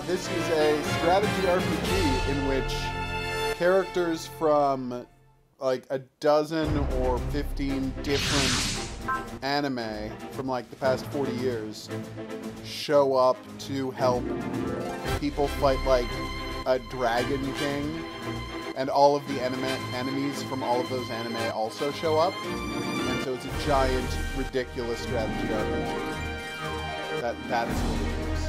This is a strategy RPG in which characters from like a dozen or 15 different anime from like the past 40 years show up to help people fight like a Dragon King, and all of the enemies from all of those anime also show up, and so it's a giant, ridiculous strategy RPG. That is what it is.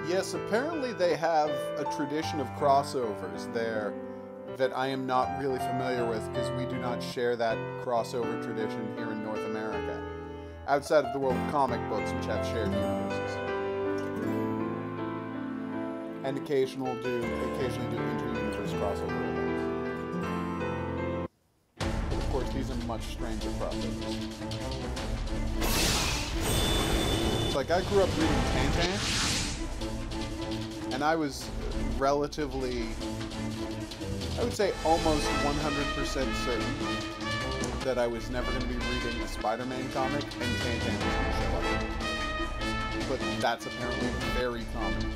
Yes, apparently they have a tradition of crossovers there that I am not really familiar with because we do not share that crossover tradition here in North America, outside of the world of comic books, which have shared universes. And occasionally do inter-universe crossover events. But of course, these are much stranger crossovers. It's like I grew up reading Tintin, and I was relatively, I would say almost 100% certain that I was never going to be reading a Spider-Man comic and Tintin was going to show up. But that's apparently very common.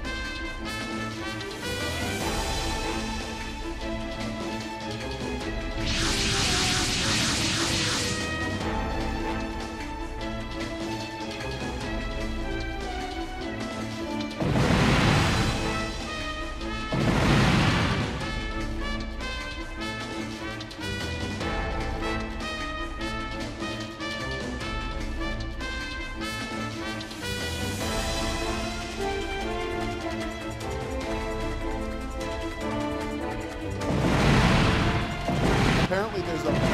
Apparently there's a bunch of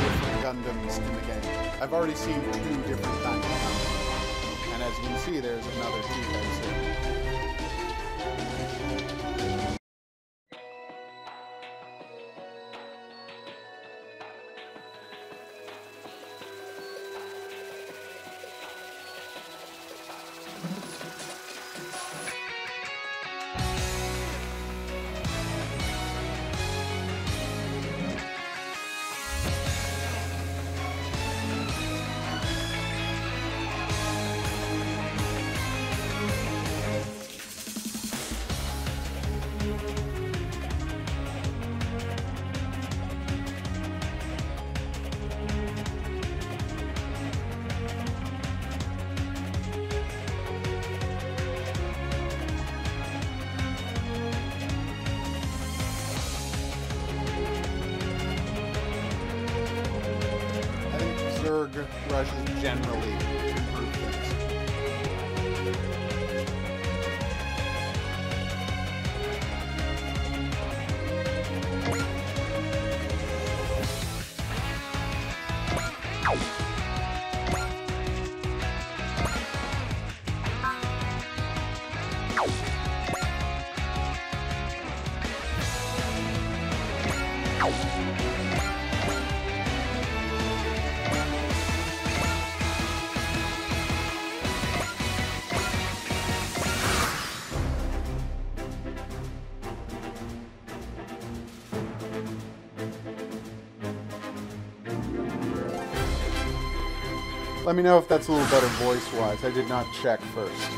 different Gundams in the game. I've already seen 2 different kinds of Gundams. And as you can see, there's another 2 types here. Rushes generally improve things. Let me know if that's a little better voice-wise. I did not check first.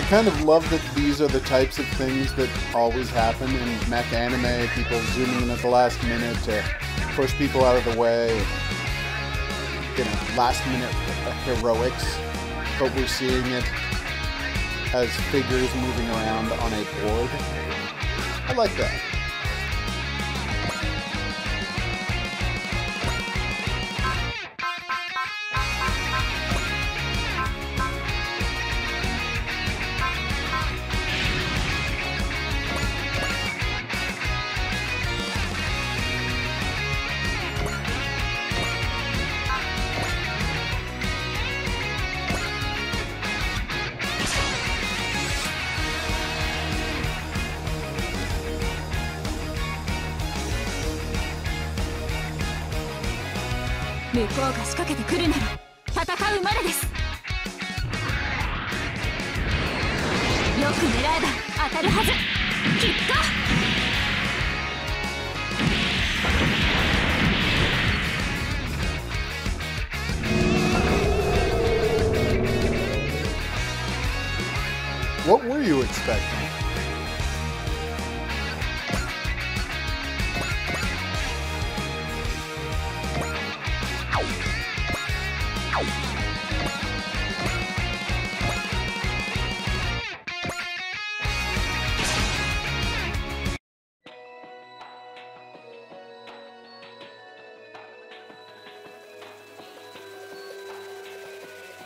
kind of love that these are the types of things that always happen in mech anime. People zooming in at the last minute to push people out of the way. You know, last minute heroics. But we're seeing it as figures moving around on a board. I like that. 向こうが仕掛けてくるなら戦うまでです。よく狙えば当たるはず。きっと。What were you expecting?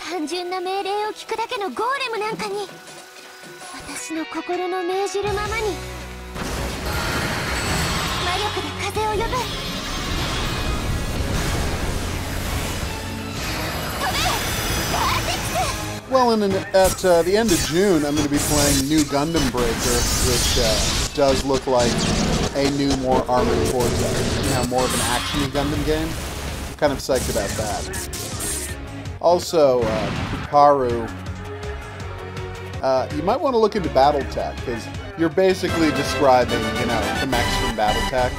「単純な命令を聞くだけのゴーレムなんかに」私の心の命じるままに魔力で風を呼ぶ。飛べ！ガーテックス！ Well, at the end of June, I'm going to be playing New Gundam Breaker, which does look like a new, more armored Forza. You know, more of an action Gundam game. I'm kind of psyched about that. Also, HOGuru. You might want to look into BattleTech, because you're basically describing, you know, the mechs from BattleTech.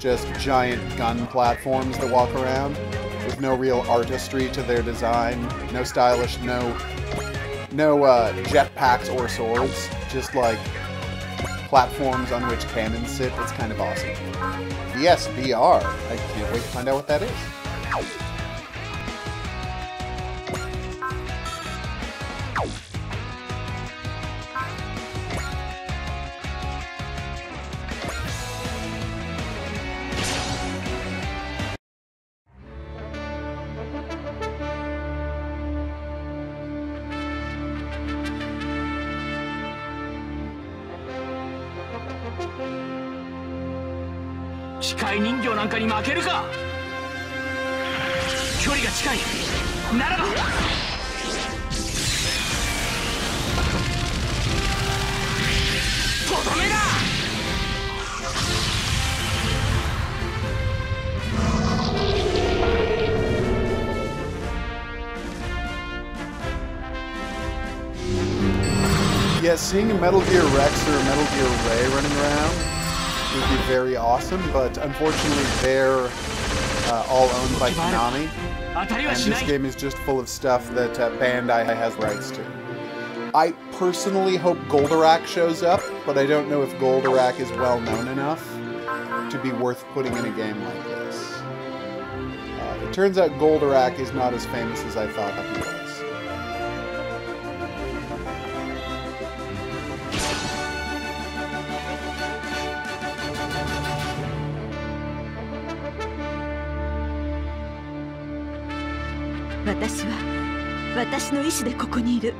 Just giant gun platforms that walk around, with no real artistry to their design, no stylish, no jetpacks or swords, just like platforms on which cannons sit. It's kind of awesome. Yes, VR. I can't wait to find out what that is. "機械人形なんかに負けるか。距離が近いならばとどめだ!" Yeah, seeing a Metal Gear Rex or a Metal Gear Ray running around would be very awesome, but unfortunately they're all owned by Konami, and this game is just full of stuff that Bandai has rights to. I personally hope Goldorak shows up, but I don't know if Goldorak is well known enough to be worth putting in a game like this. It turns out Goldorak is not as famous as I thought he was. 私は私の意志でここにいる。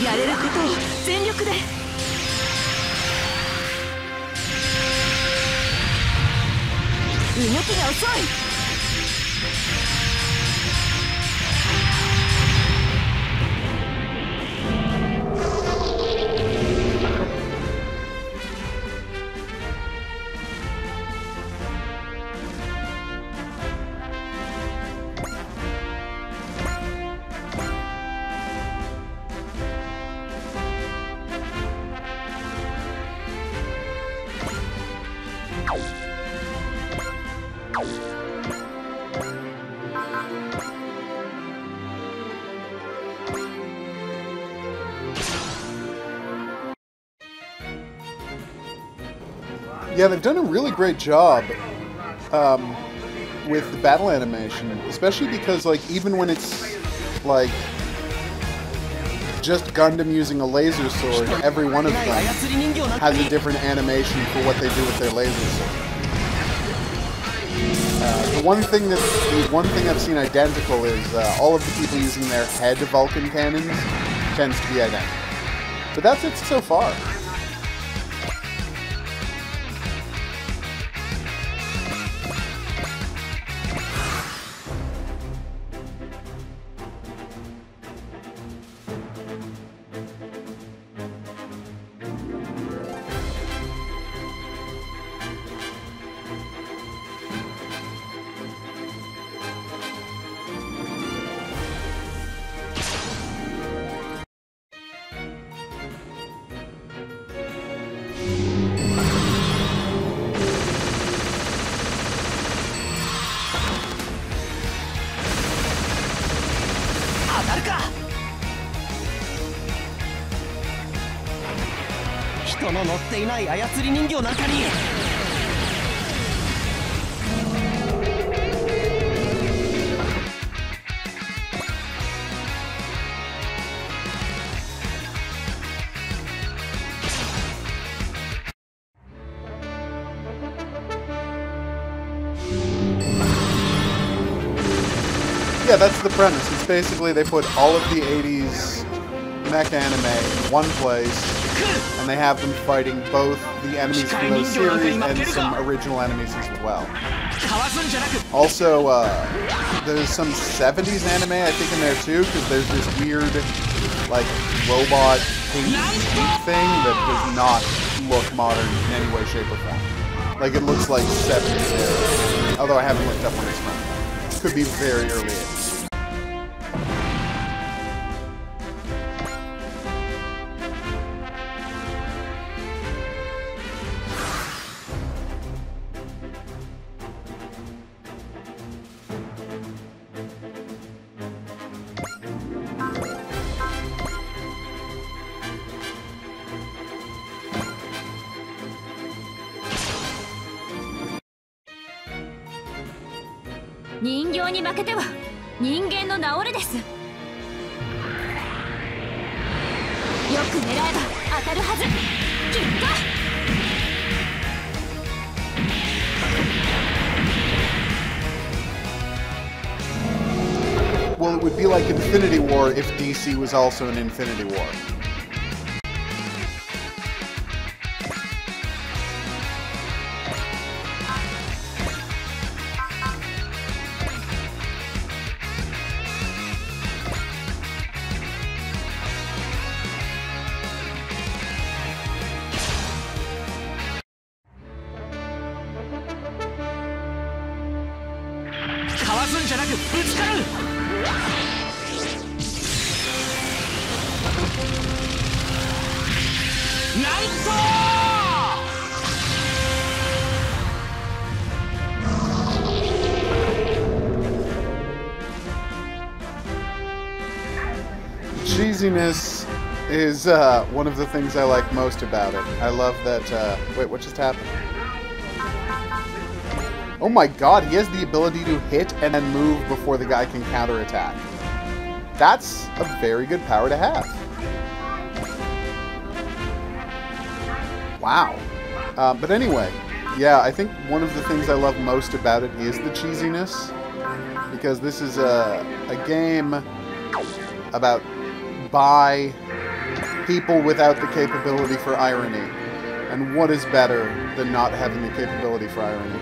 やれることを全力で。動きが遅い。Yeah, they've done a really great job with the battle animation, especially because, like, even when it's, like, just Gundam using a laser sword, every one of them has a different animation for what they do with their laser sword. The one thing I've seen identical is all of the people using their head Vulcan cannons tends to be identical. But that's it so far. Yeah, that's the premise. It's basically they put all of the 80s mech anime in one place, and they have them fighting both the enemies from those series and some original enemies as well. Also, there's some 70s anime, I think, in there too, because there's this weird, like, robot painted thing that does not look modern in any way, shape, or form. Like, it looks like 70s era. Although I haven't looked up when it's from. Could be very early 80s. 人形に負けては人間の治れです。よく狙えば当たるはず。きっと。Well, it would be like Infinity War if DC was also an Infinity War. Cheesiness is one of the things I like most about it. I love that, wait, what just happened? Oh my god, he has the ability to hit and then move before the guy can counterattack. That's a very good power to have. Wow. But anyway, yeah, I think one of the things I love most about it is the cheesiness. Because this is a game about by people without the capability for irony. And what is better than not having the capability for irony?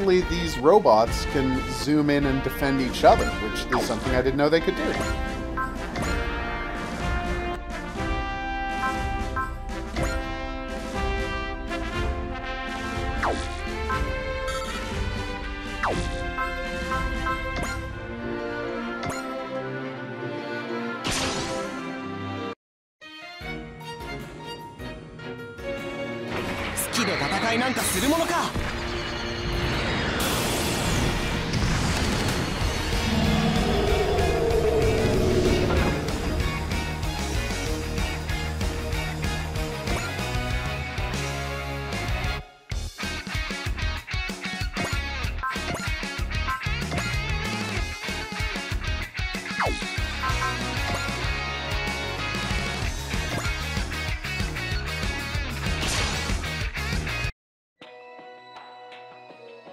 apparently these robots can zoom in and defend each other, which is something I didn't know they could do.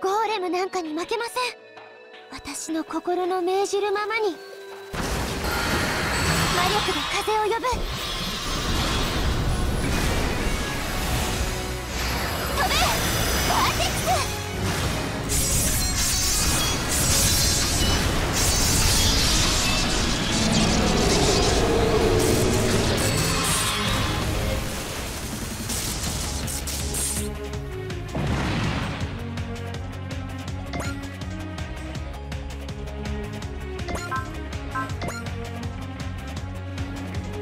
ゴーレムなんかに負けません。私の心の命じるままに魔力で風を呼ぶ。飛べバーテックス。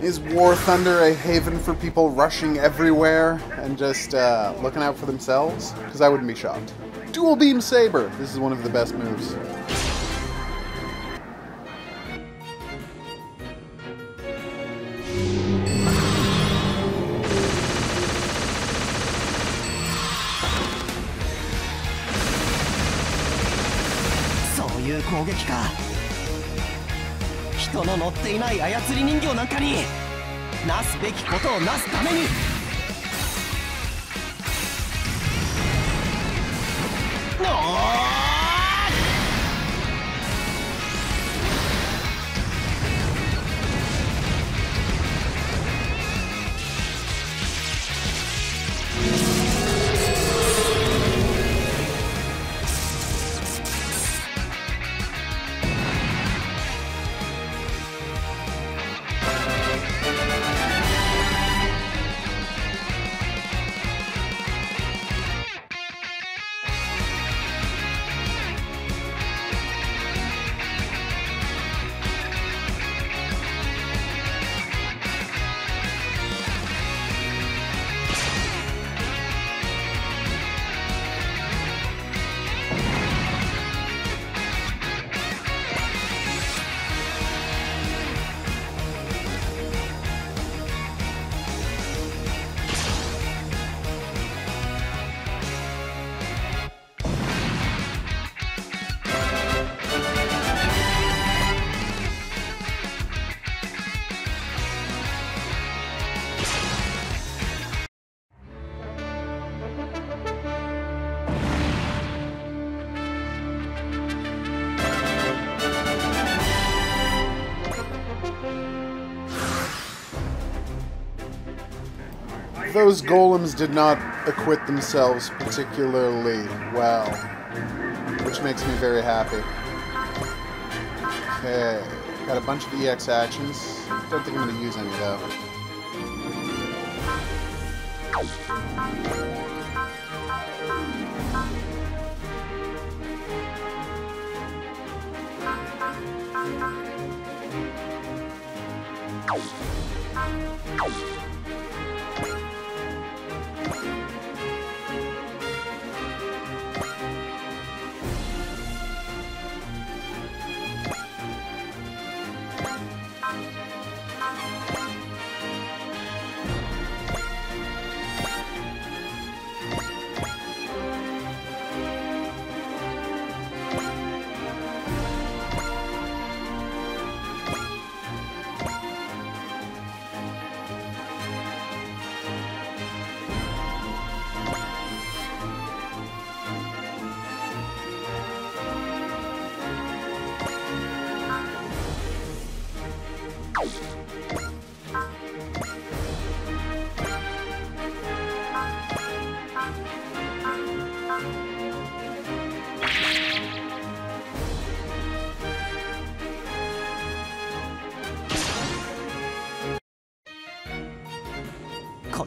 Is War Thunder a haven for people rushing everywhere and just looking out for themselves? Because I wouldn't be shocked. Dual Beam Saber! This is one of the best moves. Soいう攻撃か。人の乗っていない操り人形なんかになすべきことをなすために。Those golems did not acquit themselves particularly well, which makes me very happy. Okay, got a bunch of EX actions. Don't think I'm going to use any though.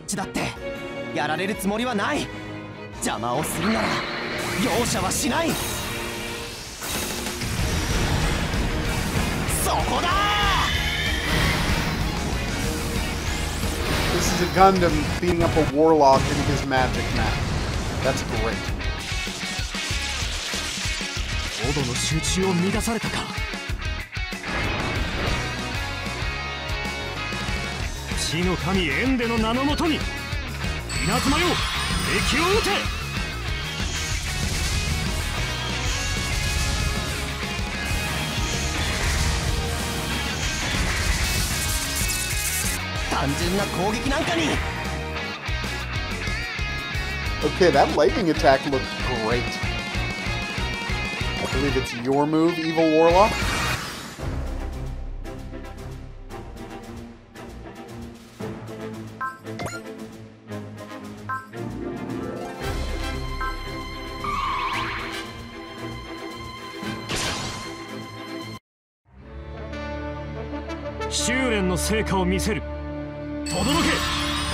ちだってやられるつもりはない。邪魔をするなら容赦はしない。そこだ。 This is a Gundam beating up a warlock in his magic map. That's great. オドの集中を乱されたか。地の神エンデの名のもとに稲妻よ、敵を撃て。単純な攻撃なんかに。 Okay, that lightning attack looked great. I believe it's your move, Evil Warlock. "修練の成果を見せる。轟け、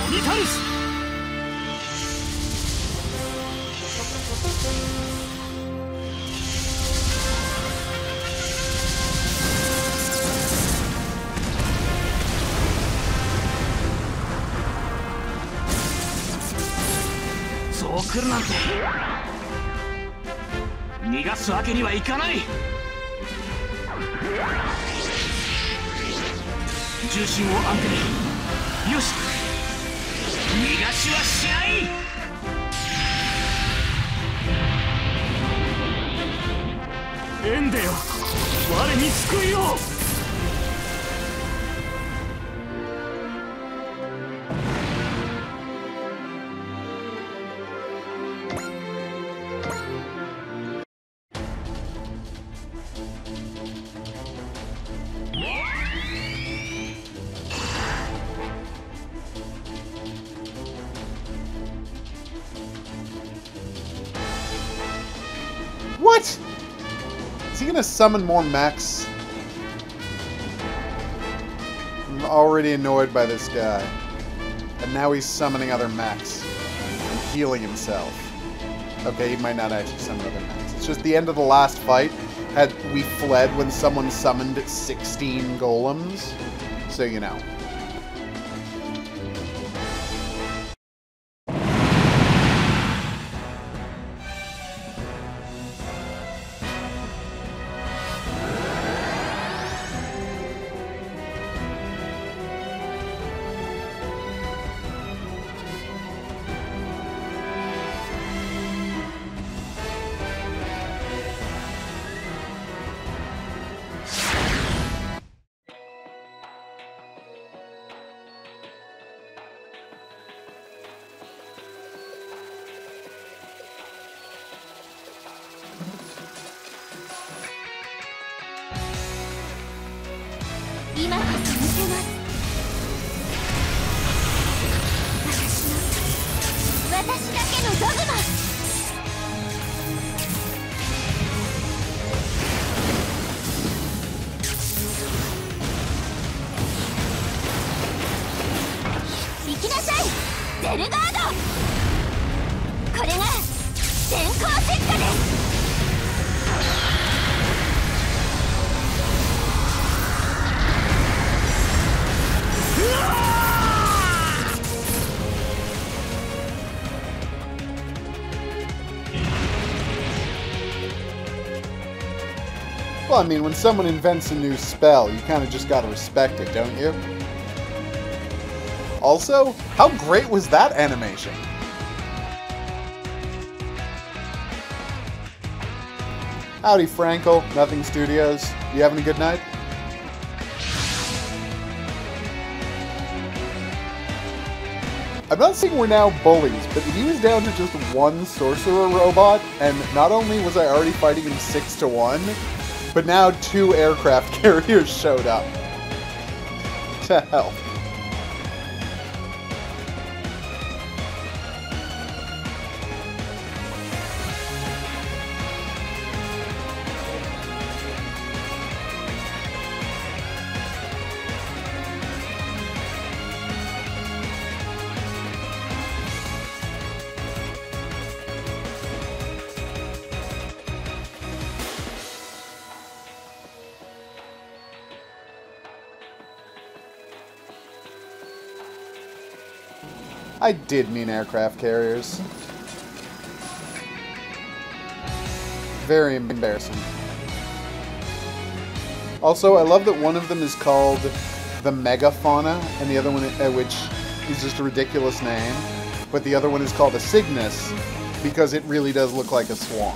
鬼タルス!" そう来るなんて逃がすわけにはいかない。重心を安定。よし、逃がしはしない。エンデよ、我に救いを。What? Is he gonna summon more mechs? I'm already annoyed by this guy. And now he's summoning other mechs. And healing himself. Okay, he might not actually summon other mechs. It's just the end of the last fight. Had we fled when someone summoned 16 golems. So you know. Well, I mean, when someone invents a new spell, you kind of just gotta respect it, don't you? Also, how great was that animation? Howdy, Frankel, Nothing Studios. You having a good night? I'm not saying we're now bullies, but he was down to just one sorcerer robot, and not only was I already fighting him 6-1, but now 2 aircraft carriers showed up. To hell. I did mean aircraft carriers. Very embarrassing. Also, I love that one of them is called the Megafauna, and the other one, which is just a ridiculous name, but the other one is called a Cygnus, because it really does look like a swan.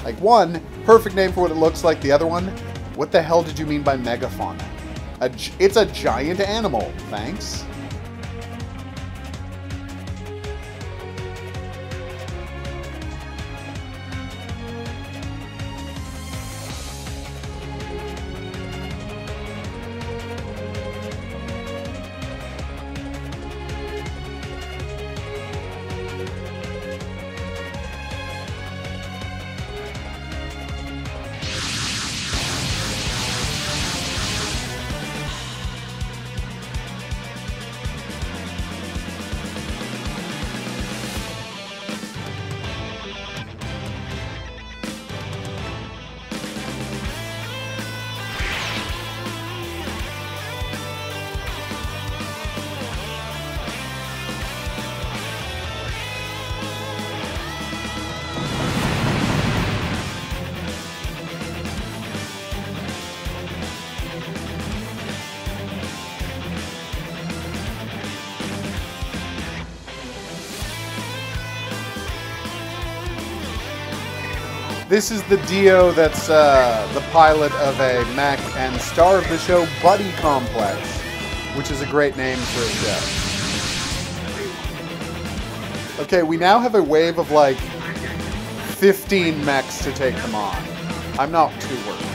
Like, one, perfect name for what it looks like. The other one, what the hell did you mean by Megafauna? It's a giant animal, thanks. This is the Dio that's the pilot of a mech and star of the show Buddy Complex, which is a great name for a show. Okay, we now have a wave of like 15 mechs to take them on. I'm not too worried.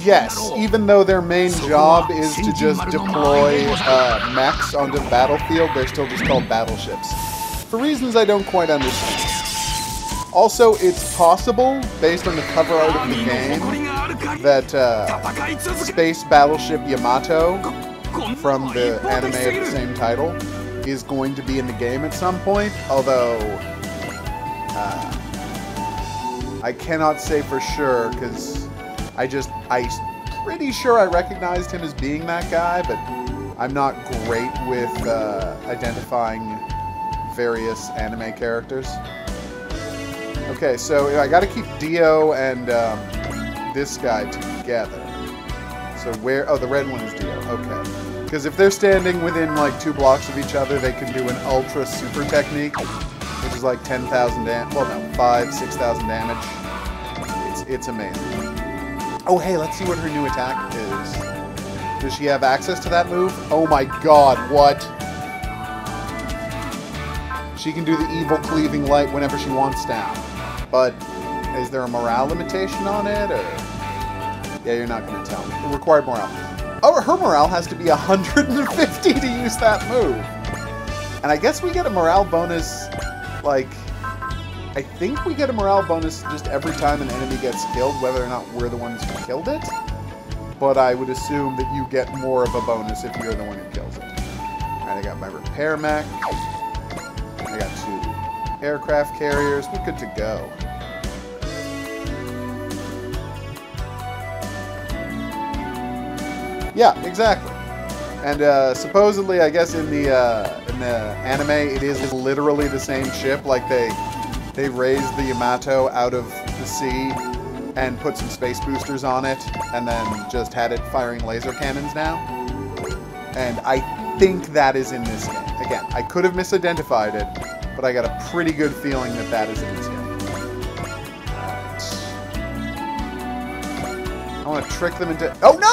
Yes, even though their main job is to just deploy mechs onto the battlefield, they're still just called battleships. For reasons I don't quite understand. Also, it's possible, based on the cover art of the game, that Space Battleship Yamato, from the anime of the same title, is going to be in the game at some point, although I cannot say for sure, because I'm pretty sure I recognized him as being that guy, but I'm not great with identifying various anime characters. Okay, so I gotta keep Dio and this guy together. So where, oh, the red one is Dio, okay. Because if they're standing within like 2 blocks of each other, they can do an ultra super technique, which is like 10,000 damage, well no, 6,000 damage. It's amazing. Oh hey, let's see what her new attack is. Does she have access to that move? Oh my god, what? She can do the evil cleaving light whenever she wants down. But is there a morale limitation on it, or? Yeah, you're not going to tell me. Required morale. Oh, her morale has to be 150 to use that move. And I guess we get a morale bonus, like, I think we get a morale bonus just every time an enemy gets killed, whether or not we're the ones who killed it. But I would assume that you get more of a bonus if you're the one who kills it. Alright, I got my repair mech. I got 2 aircraft carriers. We're good to go. Yeah, exactly. And supposedly, I guess in the anime, it is literally the same ship. Like they raised the Yamato out of the sea and put some space boosters on it, and then just had it firing laser cannons now. And I think that is in this game. Again, I could have misidentified it, but I got a pretty good feeling that that is in this game. I want to trick them into... Oh, no!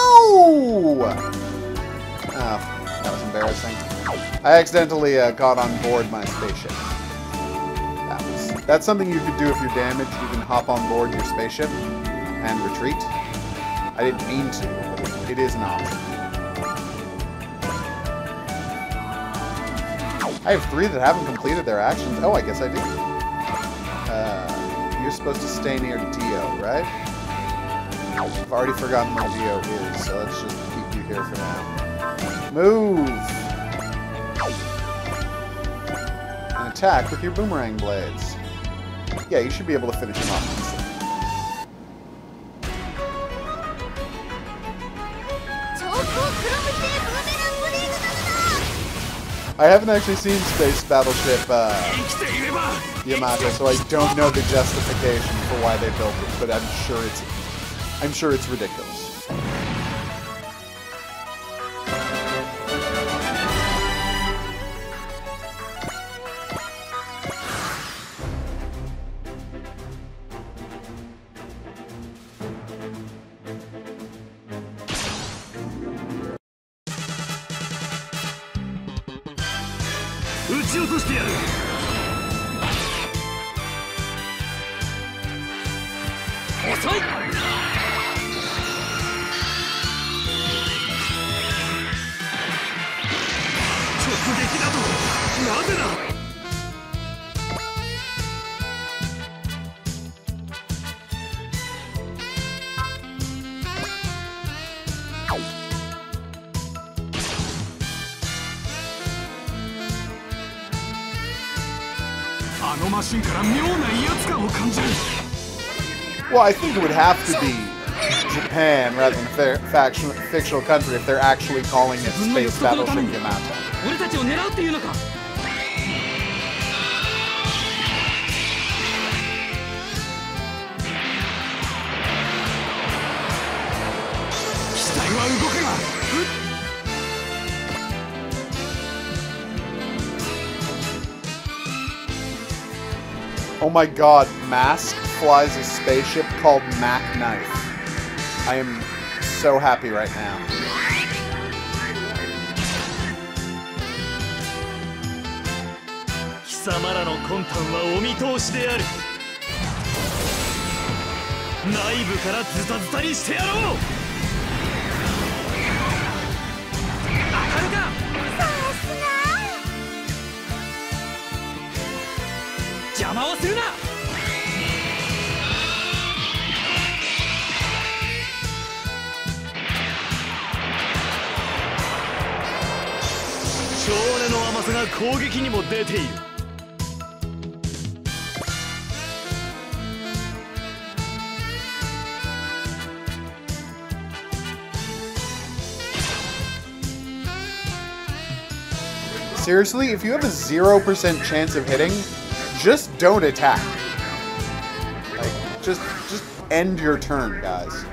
Oh, that was embarrassing. I accidentally got on board my spaceship. That's something you could do if you're damaged. You can hop on board your spaceship and retreat. I didn't mean to, but it is an option. I have 3 that haven't completed their actions. Oh, I guess I do. You're supposed to stay near Dio, right? I've already forgotten where Dio is, so let's just keep you here for now. Move! And attack with your boomerang blades. Yeah, you should be able to finish him off easily. I haven't actually seen Space Battleship Yamato, so I don't know the justification for why they built it, but I'm sure it's ridiculous. Well, I think it would have to be Japan rather than a fictional country if they're actually calling it Space Battleship Yamato. Oh my god, Mask flies a spaceship called Mac Knife. I am so happy right now. Seriously, if you have a 0% chance of hitting, just don't attack. Like, just end your turn, guys.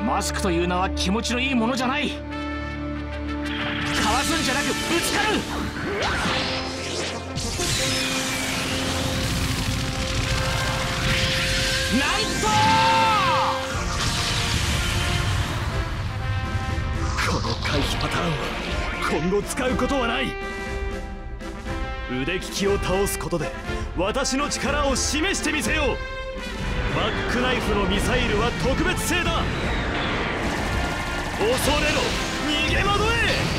Mask という名は気持ちのいいものじゃない。かわすんじゃなくぶつかる。なんと今後使うことはない。腕利きを倒すことで私の力を示してみせよう。バックナイフのミサイルは特別製だ。恐れろ、逃げ惑え。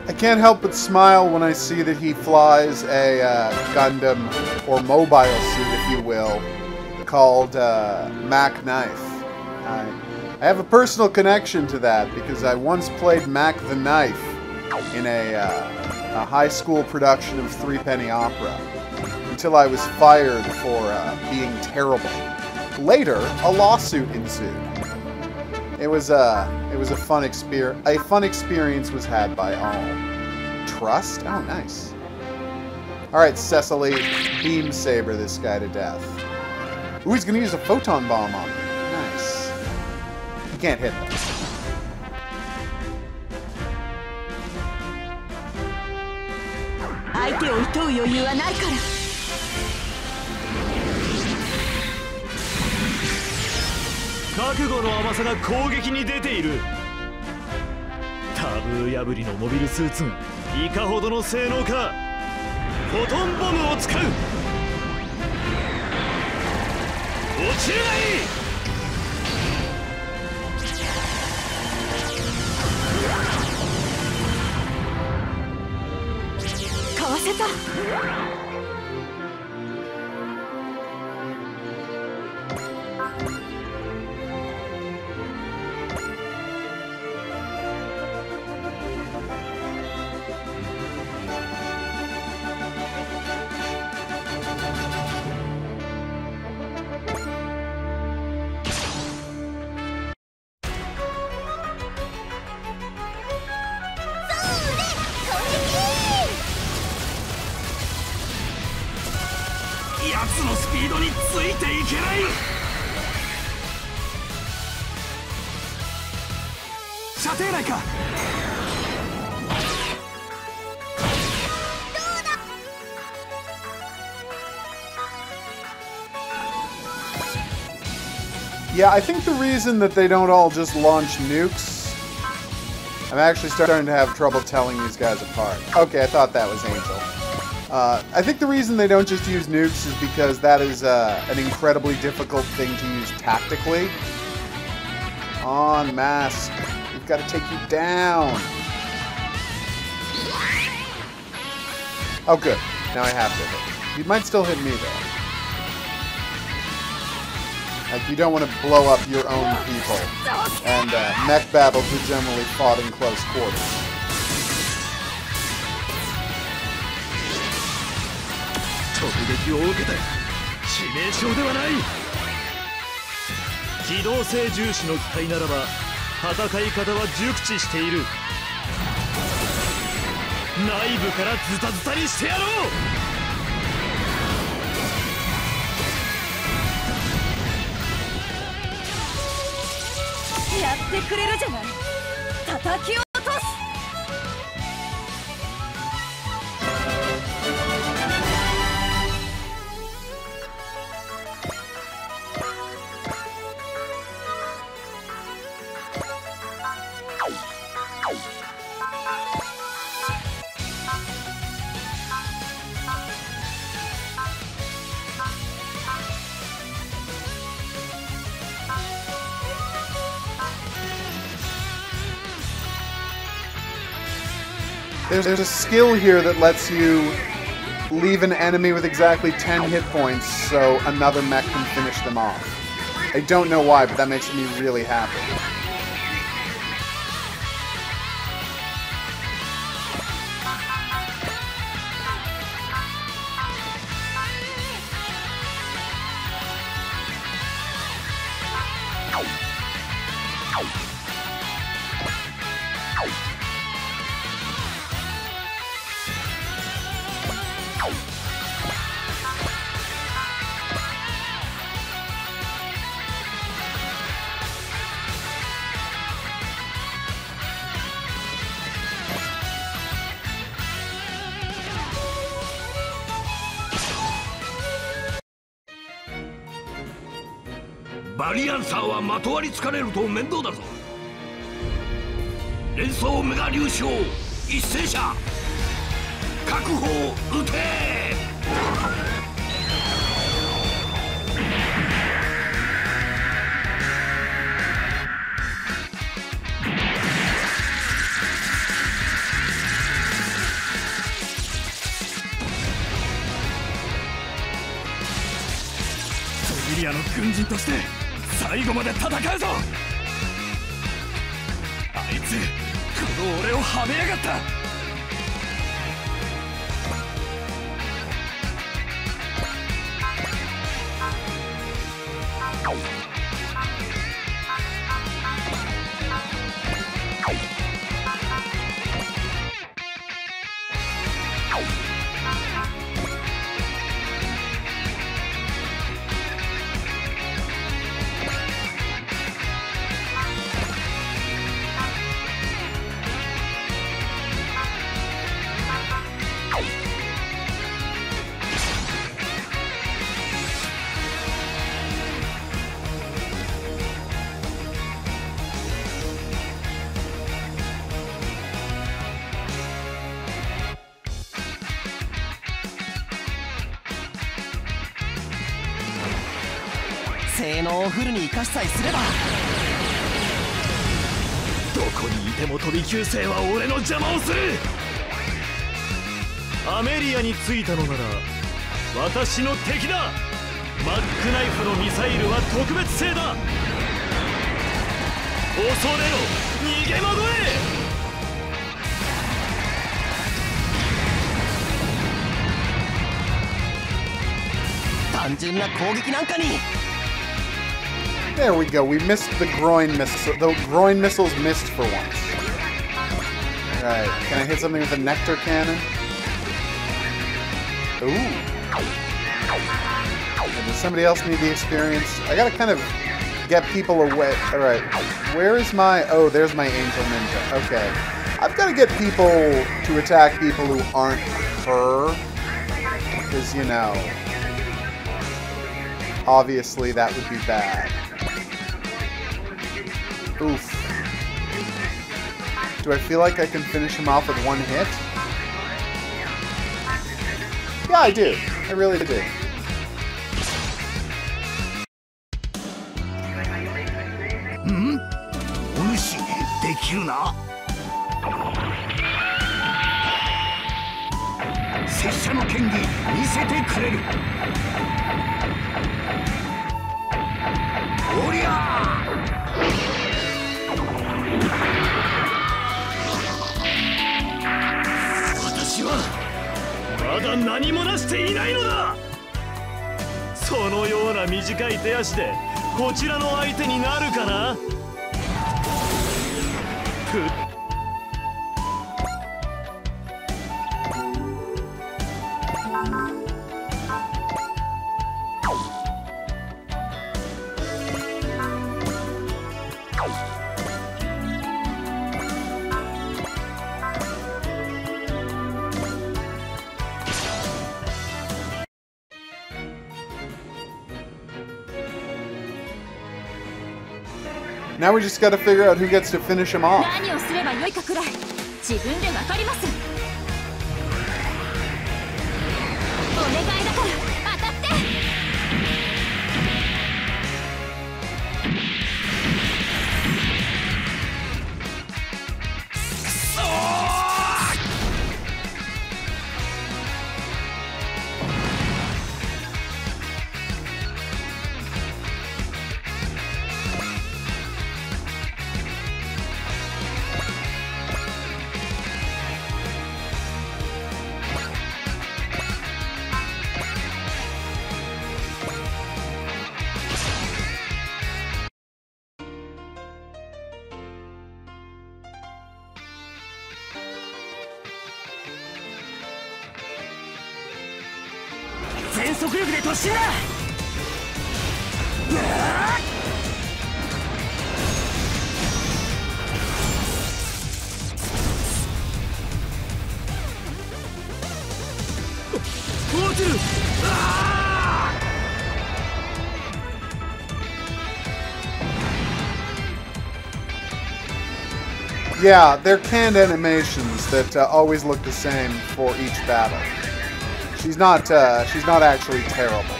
I can't help but smile when I see that he flies a Gundam, or mobile suit, if you will, called Mac Knife. I have a personal connection to that because I once played Mac the Knife in a high school production of Three Penny Opera until I was fired for being terrible. Later, a lawsuit ensued. It was a fun experience. A fun experience was had by all. Trust? Oh, nice. All right, Cecily, beam saber this guy to death. Ooh, he's gonna use a photon bomb on me. Nice. He can't hit them. 相手を射う余裕はないから。覚悟の甘さが攻撃に出ている。タブー破りのモビルスーツがいかほどの性能か。フォトンボムを使う。落ちるがいい。かわせた。奴のスピードについていけない。射程内か。Yeah, I think the reason that they don't all just launch nukes... I'm actually starting to have trouble telling these guys apart. Okay, I thought that was Angel. I think the reason they don't just use nukes is because that is an incredibly difficult thing to use tactically. On Mask. We've got to take you down. Oh, good. Now I have to hit. You might still hit me, though. Like, you don't want to blow up your own people. And mech battles are generally fought in close quarters. 直撃を受けた。致命傷ではない。機動性重視の機体ならば戦い方は熟知している。内部からズタズタにしてやろう。やってくれるじゃない。叩き落とす。There's a skill here that lets you leave an enemy with exactly 10 hit points so another mech can finish them off. I don't know why, but that makes me really happy. バリアンサーはまとわりつかれると面倒だぞ。連装メガ粒子一斉射、確保撃て。ソリリアの軍人として最後まで戦うぞ。あいつこの俺をはめやがった。性能をフルに生かしさえすれば、どこにいても飛び級生は俺の邪魔をする。アメリアに着いたのなら私の敵だ。マックナイフのミサイルは特別製だ。恐れろ、逃げ惑え。単純な攻撃なんかに。 There we go. We missed the groin missile. The groin missiles missed for once. Alright, can I hit something with a nectar cannon? Ooh. Does somebody else need the experience? I gotta kind of get people away. Alright, where is my... Oh, there's my angel ninja. Okay. I've got to get people to attack people who aren't her. Because, you know... Obviously, that would be bad. Oof. Do I feel like I can finish him off with one hit? Yeah, I do. I really do. Hmm? お主、できるな。拙者の剣技、見せてくれる。おりゃー。 私はまだ何もなしていないのだ。そのような短い手足でこちらの相手になるかな。Now we just gotta figure out who gets to finish him off. 何をすればよいかくらい自分でわかります。お願いだから当たって。くそー。 全速力で突進だ。落ちる。Yeah, they're canned animations that always look the same for each battle. She's not actually terrible.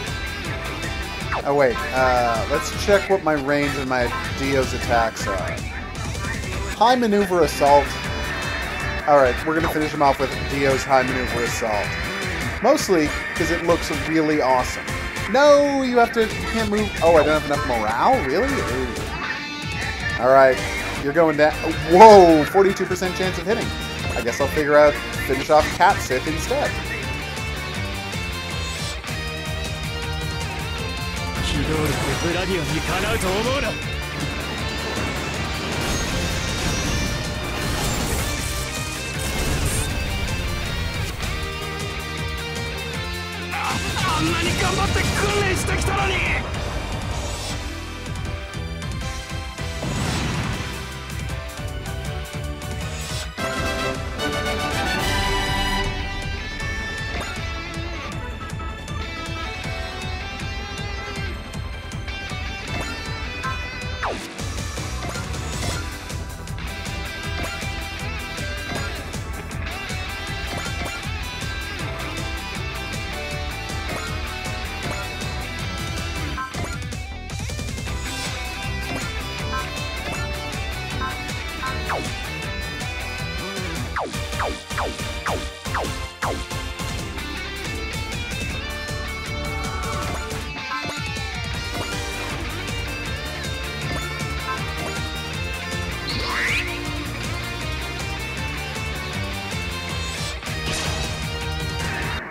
Oh wait, let's check what my range of my Dio's attacks are. High Maneuver Assault. Alright, we're gonna finish him off with Dio's High Maneuver Assault. Mostly because it looks really awesome. No, you can't move. Oh, I don't have enough morale? Really? Alright, you're going down. Whoa, 42% chance of hitting. I guess I'll finish off Cat Sith instead. 機動力でブラディオンにかなうと思うな。あんなに頑張って訓練してきたのに。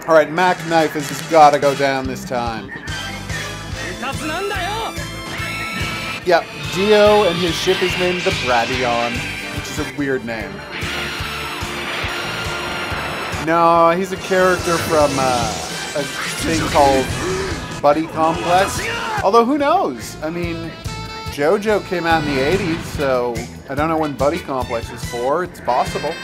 Alright, Mac Knife has just gotta go down this time. Yep, Dio and his ship is named the Bradion, which is a weird name. No, he's a character from a thing called Buddy Complex. Although, who knows? I mean, JoJo came out in the 80s, so I don't know when Buddy Complex is for. It's possible.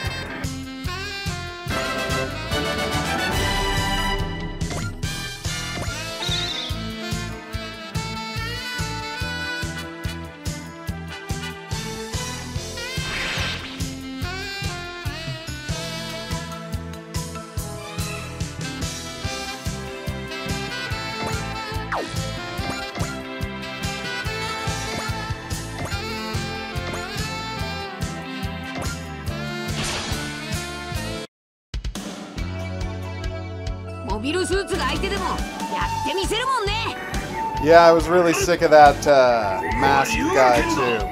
Yeah, I was really sick of that masked guy too.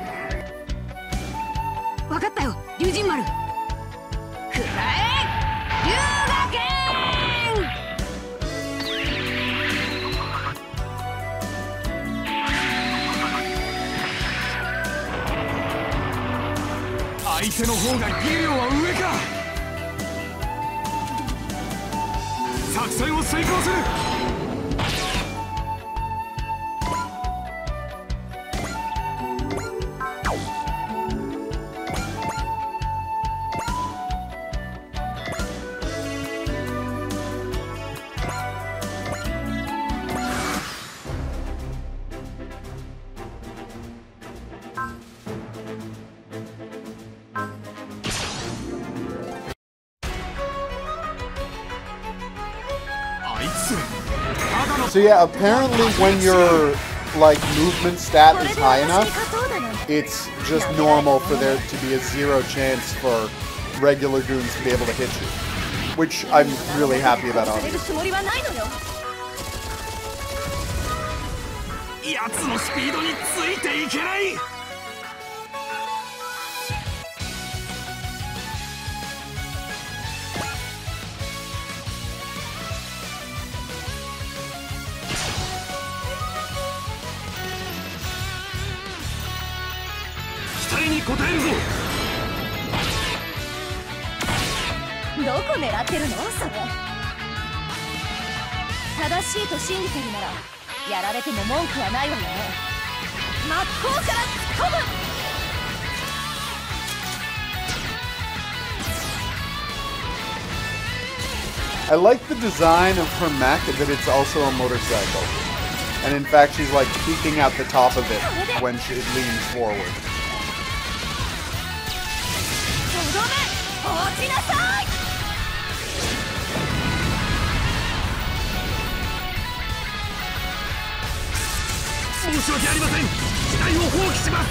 So yeah, apparently when your like movement stat is high enough, it's just normal for there to be a 0 chance for regular goons to be able to hit you. Which I'm really happy about, obviously. 奴のスピードについていけない。期待に応えるぞ。どこ狙ってるのそれ。正しいと信じてるならやられても文句はないわよね。真っ向から突っ込む。I like the design of her mech, that it's also a motorcycle. And in fact, she's like peeking out the top of it when it leans forward. ちなさい。申し訳ありません。機体を放棄します。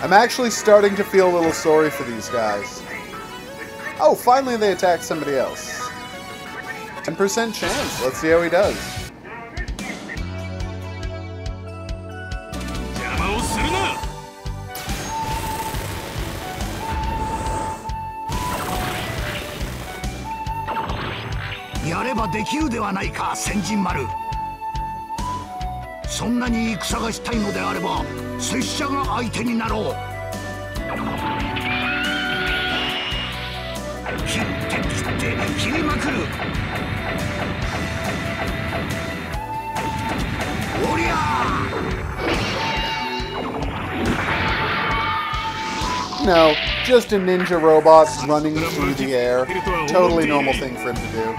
I'm actually starting to feel a little sorry for these guys. Oh, finally they attacked somebody else. 10% chance. Let's see how he does. 邪魔をするな。やればできるではないか、先人丸。そんなに戦がしたいのであれば拙者が相手になろう。切って切って切りまくる。おりゃー。 No, just a ninja robot running through the air. Totally normal thing for him to do.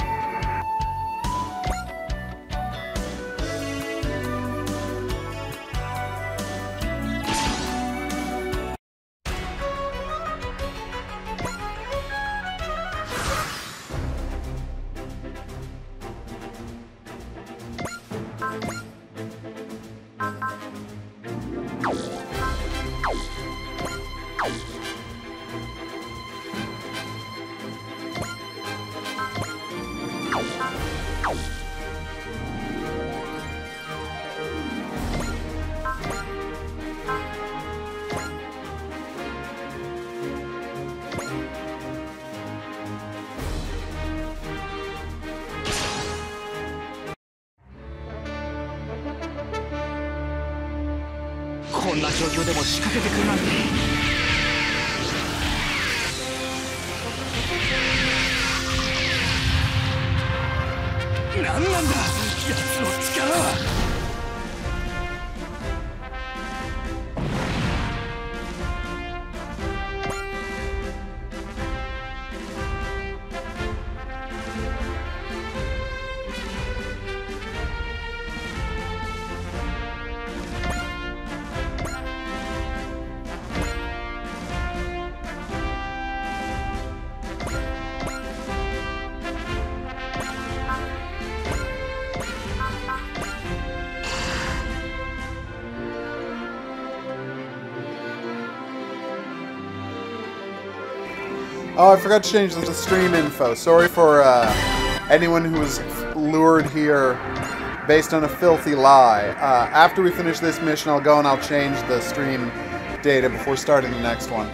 Oh, I forgot to change the stream info. Sorry for anyone who was lured here based on a filthy lie. After we finish this mission, I'll go and I'll change the stream data before starting the next one.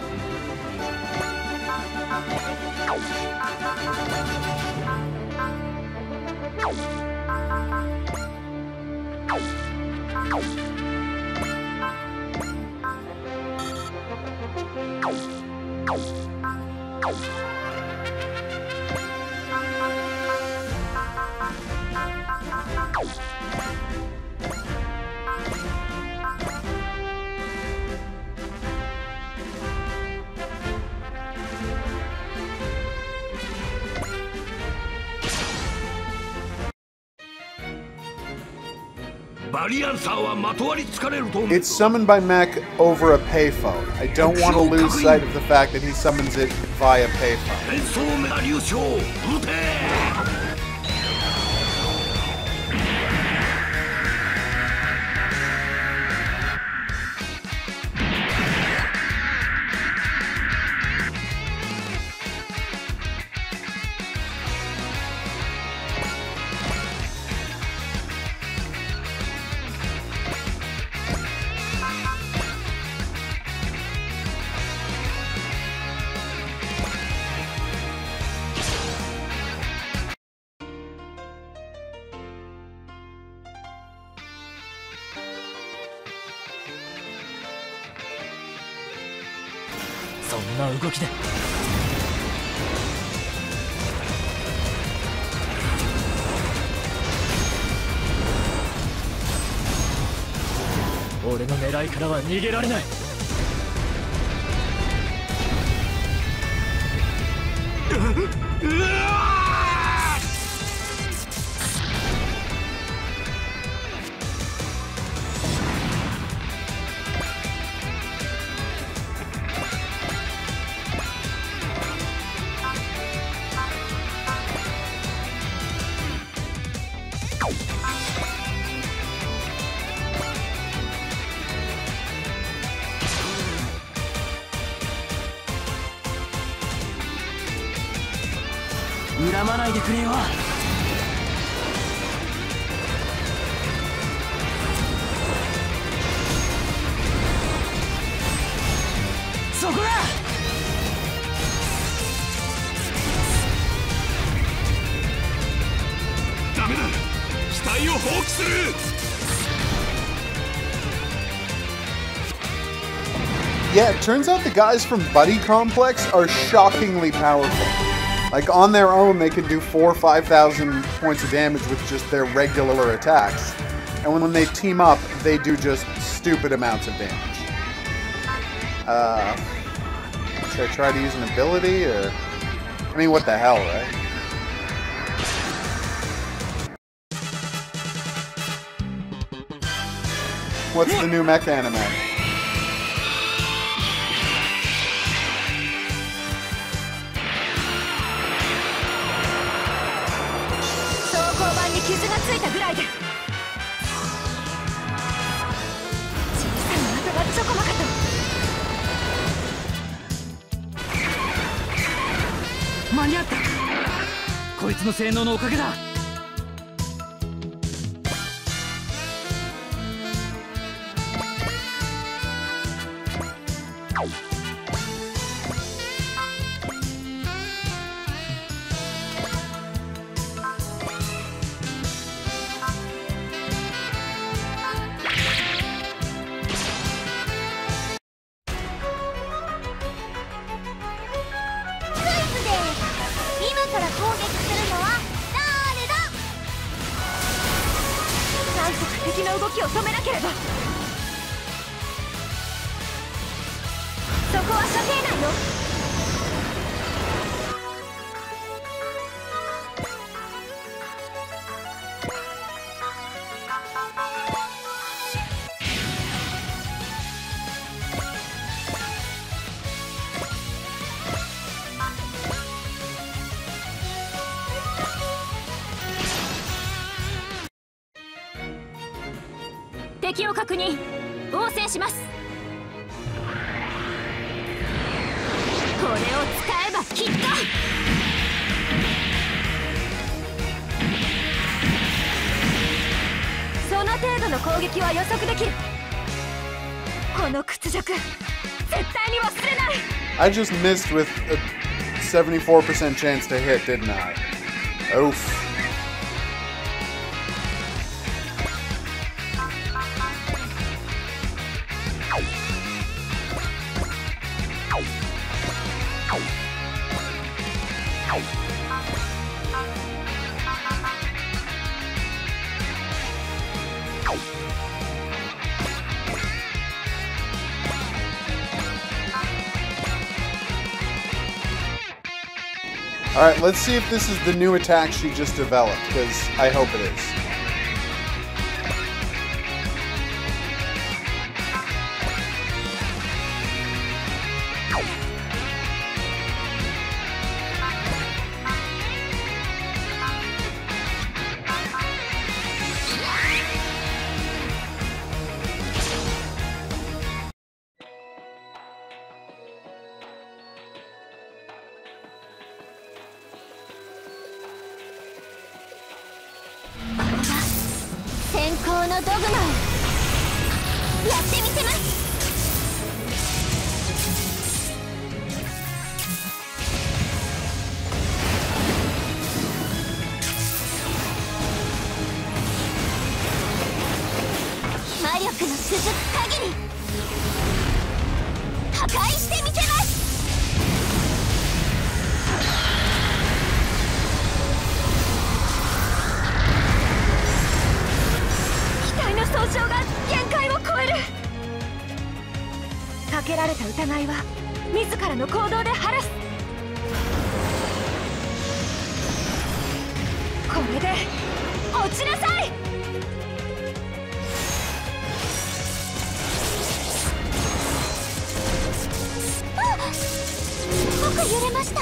It's summoned by mech over a payphone. I don't want to lose sight of the fact that he summons it via payphone. 恨まないでくれよ。そこだ。ダメだ、機体を放棄する。Yeah, it turns out the guys from Buddy Complex are shockingly powerful. Like, on their own, they can do 4,000 or 5,000 points of damage with just their regular attacks. And when they team up, they do just stupid amounts of damage. Should I try to use an ability, or... I mean, what the hell, right? What's the new mech anime? 傷がついたぐらいで小さな跡がちょこまかと。間に合った。こいつの性能のおかげだ。敵の動きを止めなければ。そこは射程内よ。敵を確認。応戦します。これを使えばきっと。その程度の攻撃は予測できる。この屈辱、絶対に忘れない。 I just missed with a 74% chance to hit, didn't I? Oof. Alright, let's see if this is the new attack she just developed, because I hope it is. これで落ちなさい。あ、すごく揺れました。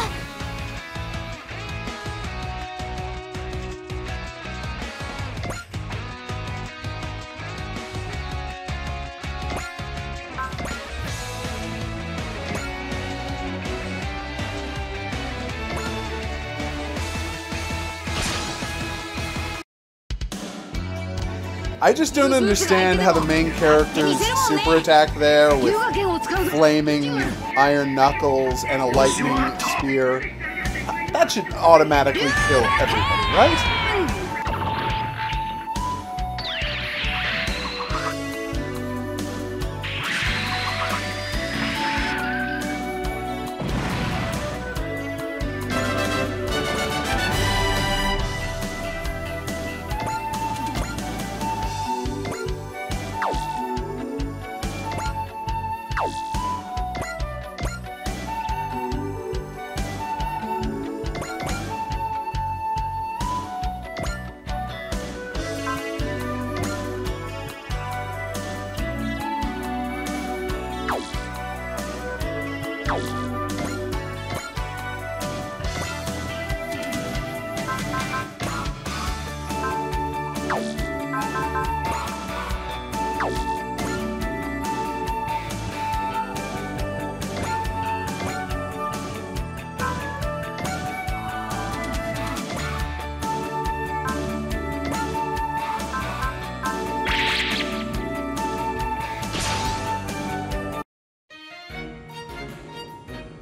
I just don't understand how the main character's super attack there with flaming iron knuckles and a lightning spear, that should automatically kill everybody, right?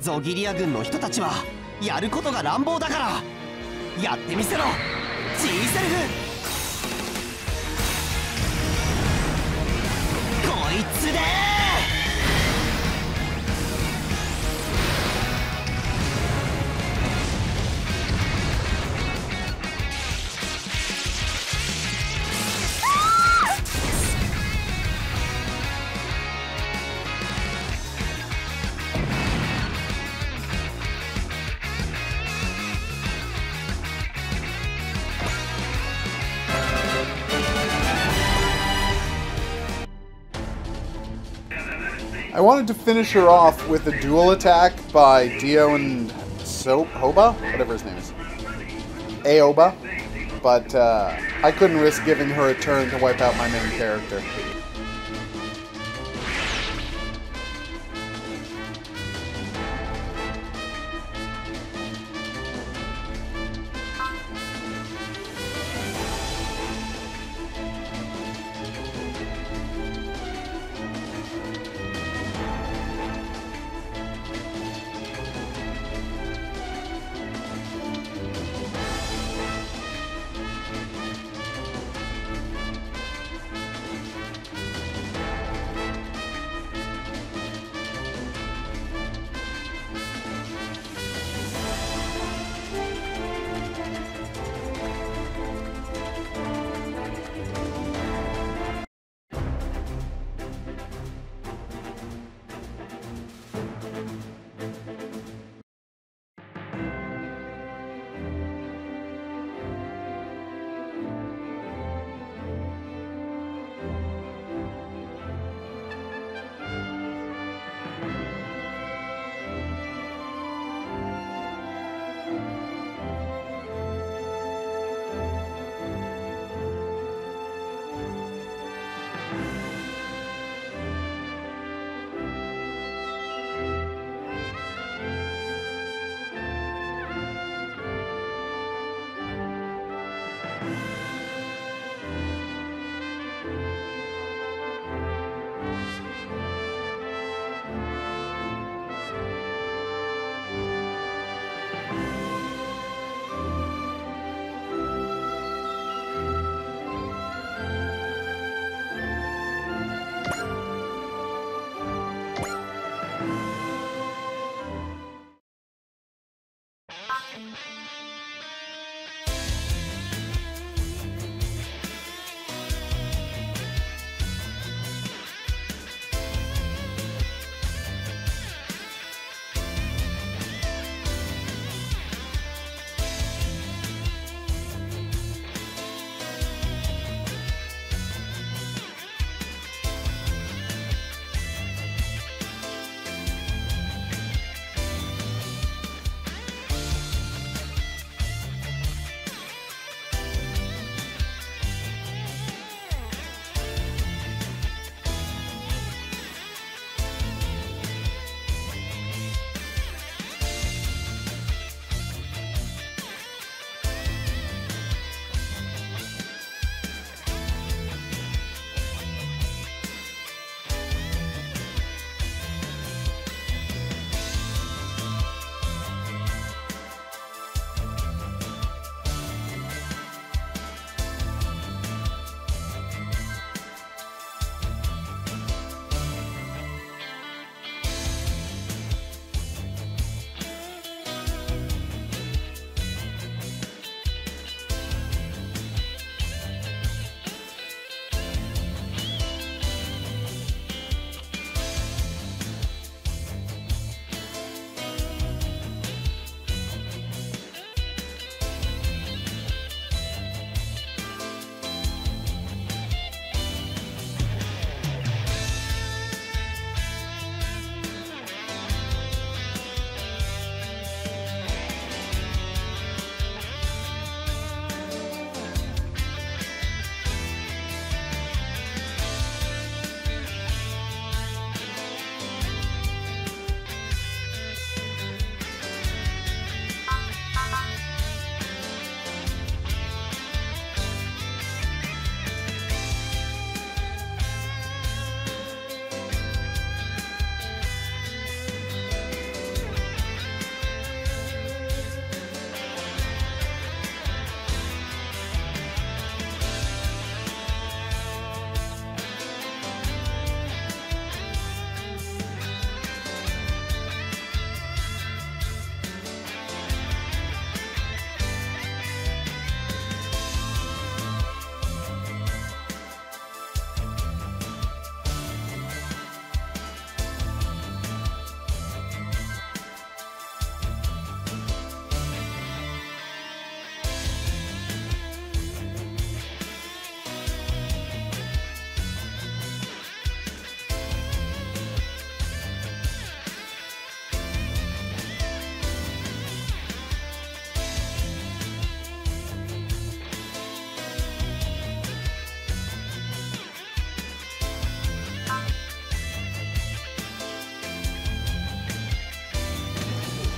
ゾギリア軍の人たちはやることが乱暴だからやってみせろ G セルフ。こいつでI wanted to finish her off with a dual attack by Dio and Hoba? Whatever his name is. Aoba. But I couldn't risk giving her a turn to wipe out my main character.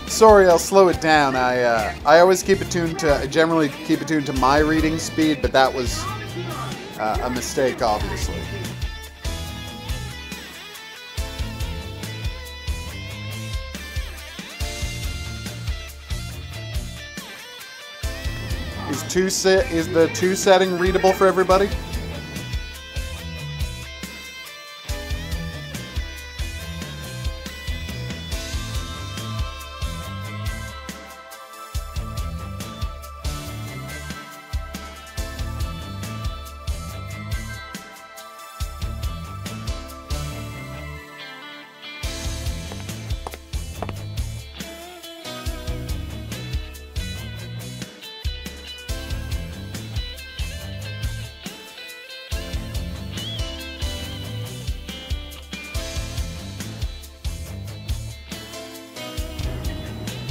Sorry, I'll slow it down. I always keep it tuned to. I generally keep it tuned to my reading speed, but that was a mistake, obviously. Is the 2 setting readable for everybody?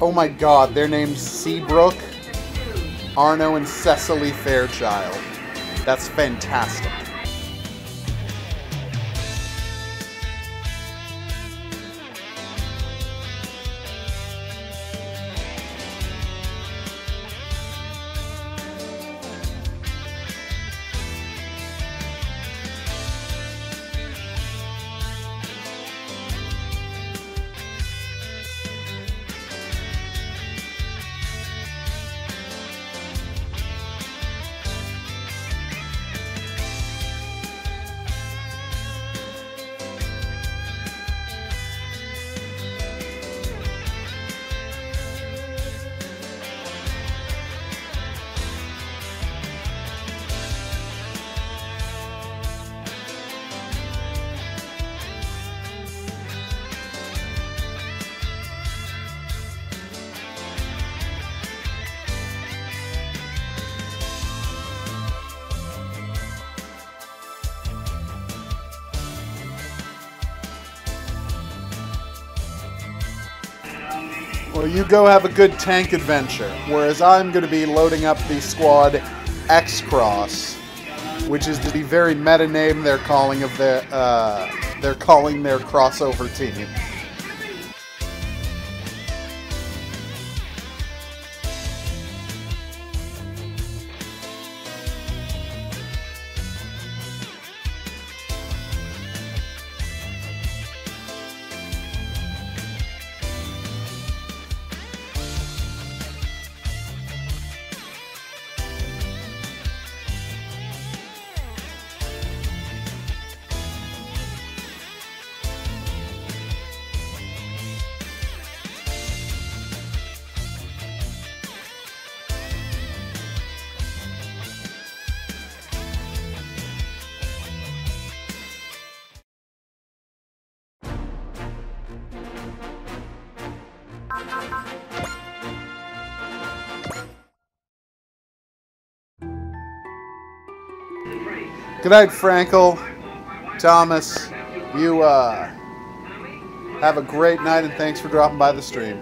Oh my god, they're named Seabrook, Arno, and Cecily Fairchild. That's fantastic. Well, you go have a good tank adventure, whereas I'm going to be loading up the squad X-Cross, which is the very meta name they're calling their crossover team. Good night, Frankel. Thomas, you have a great night, and thanks for dropping by the stream.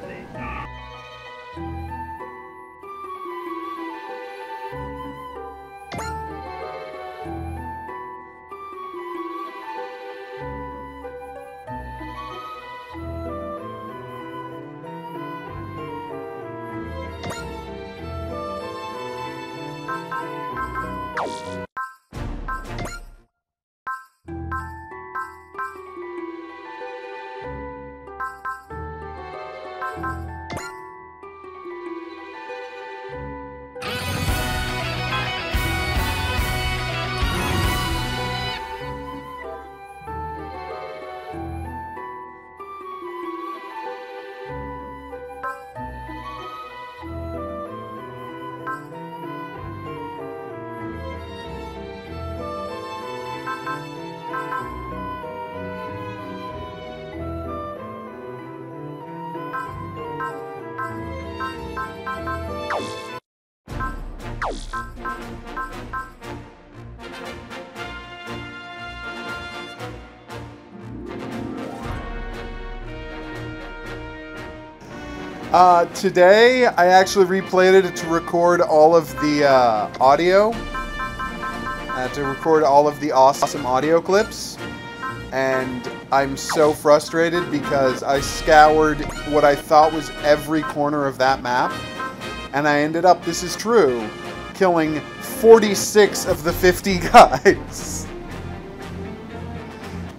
Today, I actually replayed it to record all of the audio, to record all of the awesome audio clips, And I'm so frustrated because I scoured what I thought was every corner of that map, and I ended up, this is true, killing 46 of the 50 guys.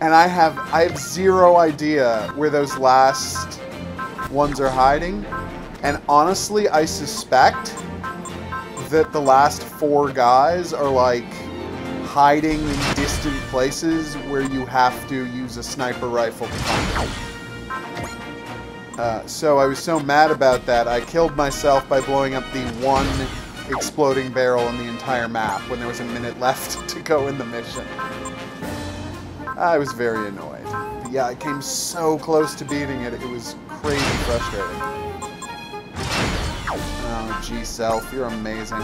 And I have zero idea where those last ones are hiding. And honestly, I suspect that the last 4 guys are like hiding in distant places where you have to use a sniper rifle to find them. So I was so mad about that, I killed myself by blowing up the one exploding barrel in the entire map when there was a minute left to go in the mission. I was very annoyed. But yeah, I came so close to beating it, it was crazy frustrating. Oh, G-Self, you're amazing.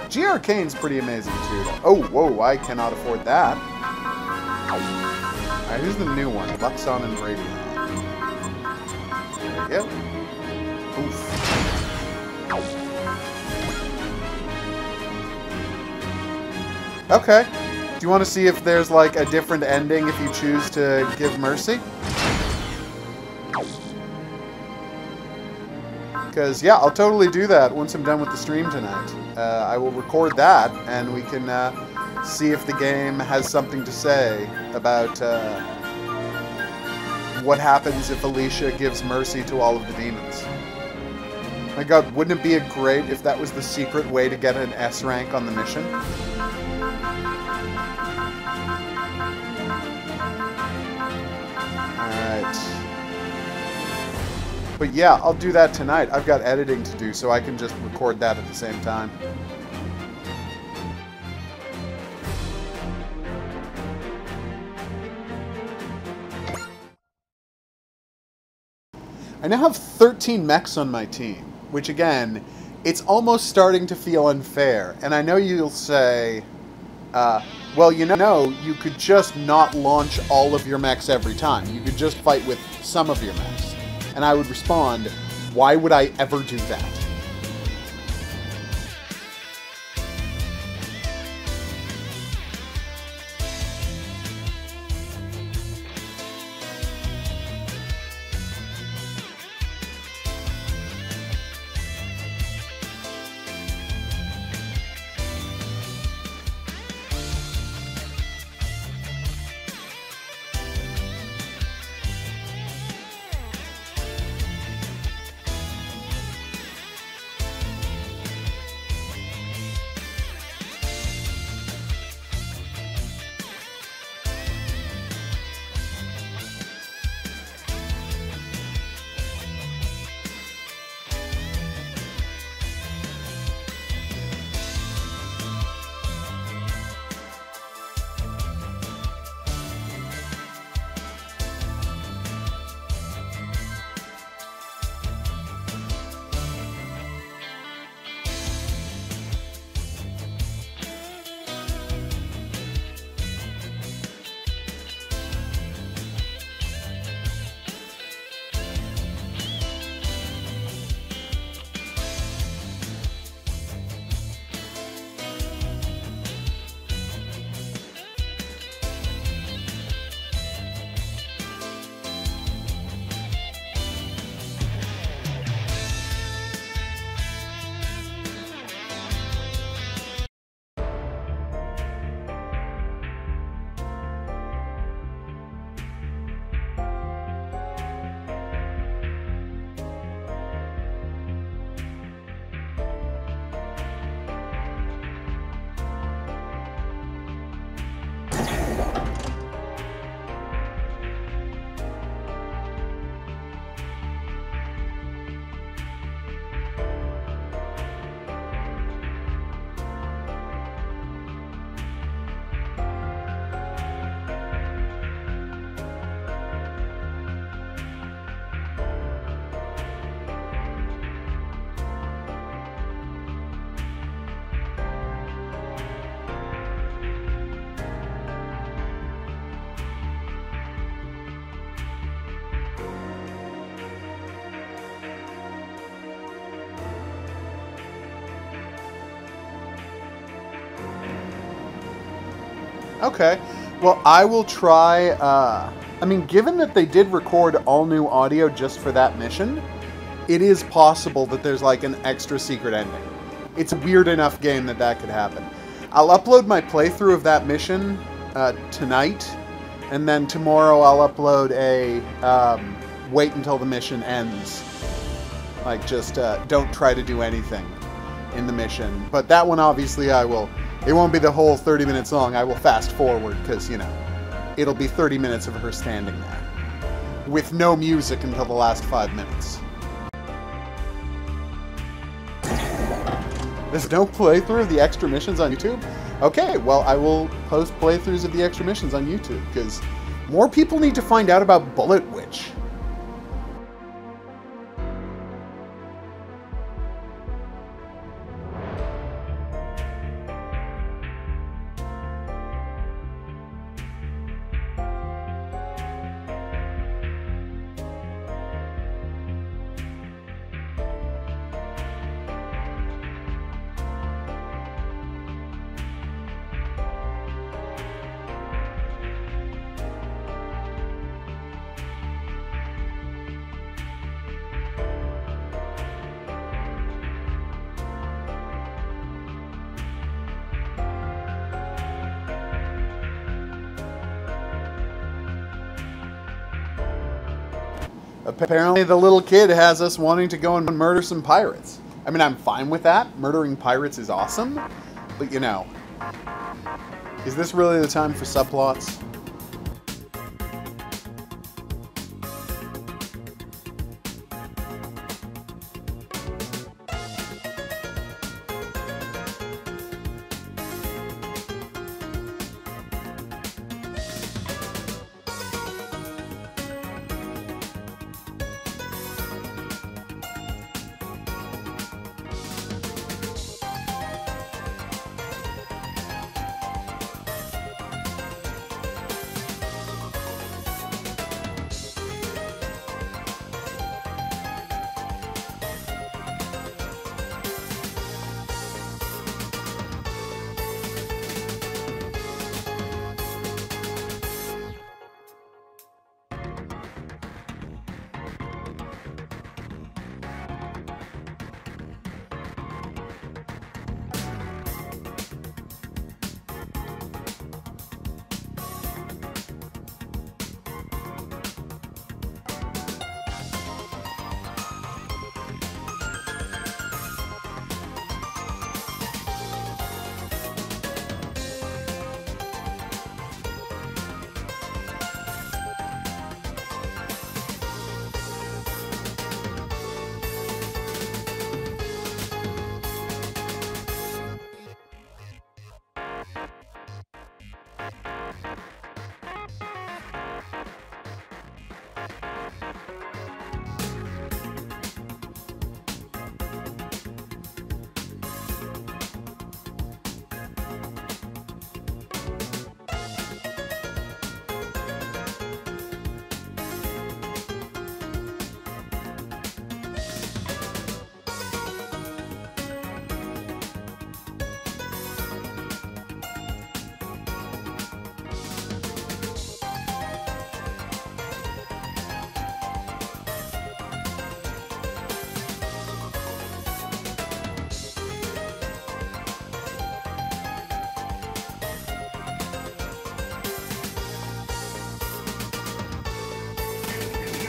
G-Arcane's pretty amazing too, though. Oh, whoa, I cannot afford that. Alright, who's the new one? Luxon and Radion. There we go. Oof. Okay. Do you want to see if there's like a different ending if you choose to give mercy? Because, yeah, I'll totally do that once I'm done with the stream tonight. I will record that, and we can see if the game has something to say about what happens if Alicia gives mercy to all of the demons. My god, wouldn't it be great if that was the secret way to get an S rank on the mission? Alright. But yeah, I'll do that tonight. I've got editing to do, so I can just record that at the same time. I now have 13 mechs on my team, which again, it's almost starting to feel unfair. And I know you'll say, well, you know, you could just not launch all of your mechs every time. You could just fight with some of your mechs. And I would respond, why would I ever do that? Okay. Well, I will try, I mean, given that they did record all new audio just for that mission, it is possible that there's like an extra secret ending. It's a weird enough game that that could happen. I'll upload my playthrough of that mission tonight, and then tomorrow I'll upload a wait until the mission ends. Like, just don't try to do anything in the mission. But that one, obviously, I will... It won't be the whole 30 minutes long. I will fast forward, because, you know, it'll be 30 minutes of her standing there. With no music until the last 5 minutes. There's no playthrough of the extra missions on YouTube? Okay, well, I will post playthroughs of the extra missions on YouTube, because more people need to find out about Bullet Witch. Apparently the little kid has us wanting to go and murder some pirates. I mean, I'm fine with that. Murdering pirates is awesome. But, you know, is this really the time for subplots?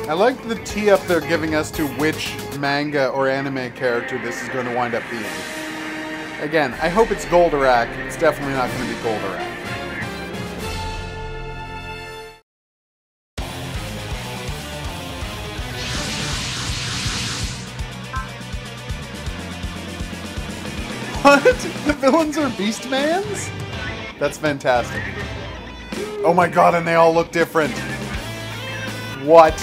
I like the tee up they're giving us to which manga or anime character this is going to wind up being. Again, I hope it's Goldorak. It's definitely not going to be Goldorak. What? The villains are Beastmans? That's fantastic. Oh my god, and they all look different. What?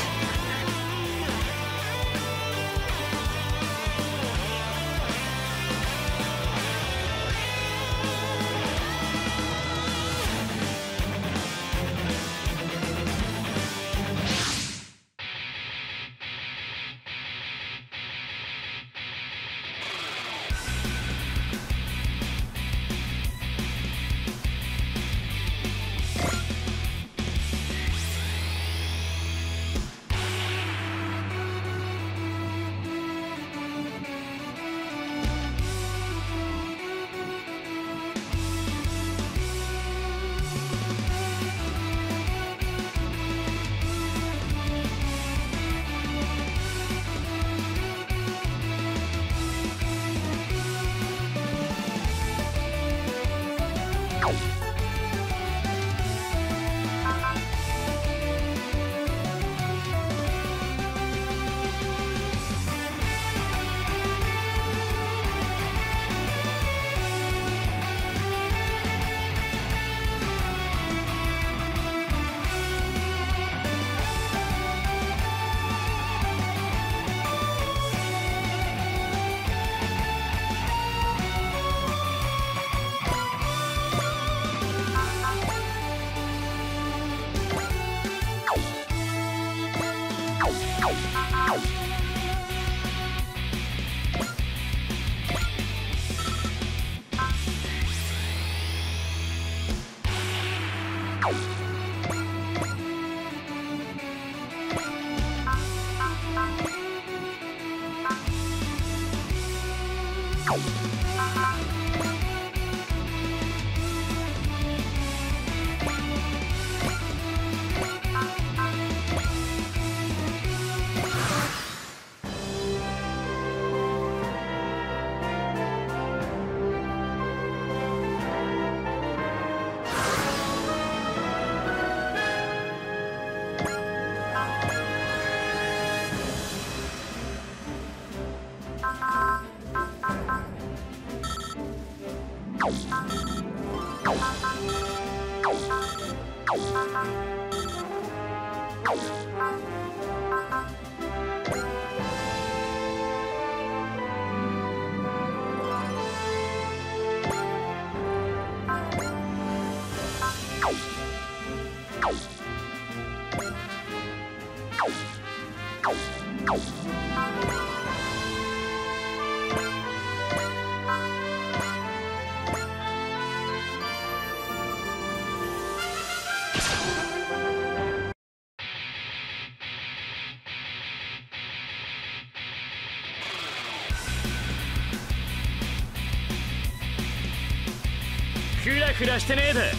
フラフラしてねえで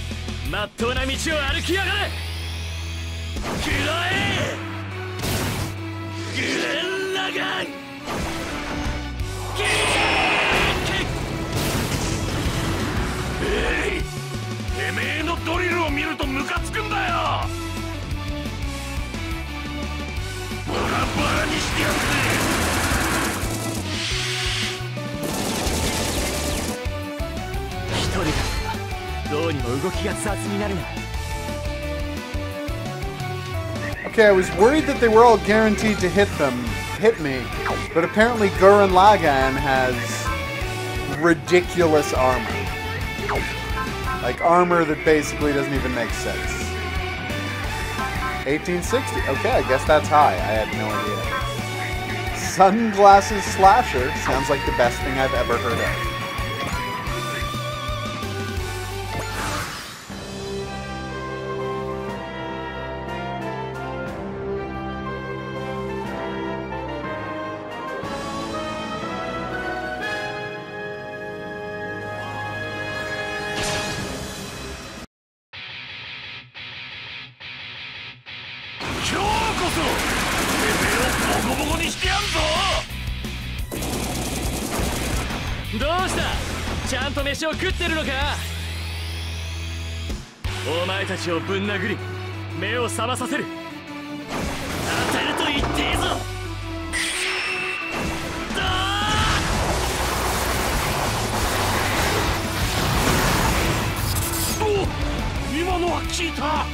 まっとうな道を歩きやがれ。くらえグレンラガンキーてめえのドリルを見るとムカつくんだよ。バラバラにしてやるぜ。一人だどうにも動きが雑になるな。 Okay, I was worried that they were all guaranteed to hit me, but apparently Gurren Lagann has ridiculous armor. Like armor that basically doesn't even make sense. 1860. Okay, I guess that's high. I had no idea. Sunglasses Slasher sounds like the best thing I've ever heard of. Chanto 飯を食ってるのか。お前たちをぶん殴り目を覚まさせる。当たると言っていいぞ。お、今のは効いた。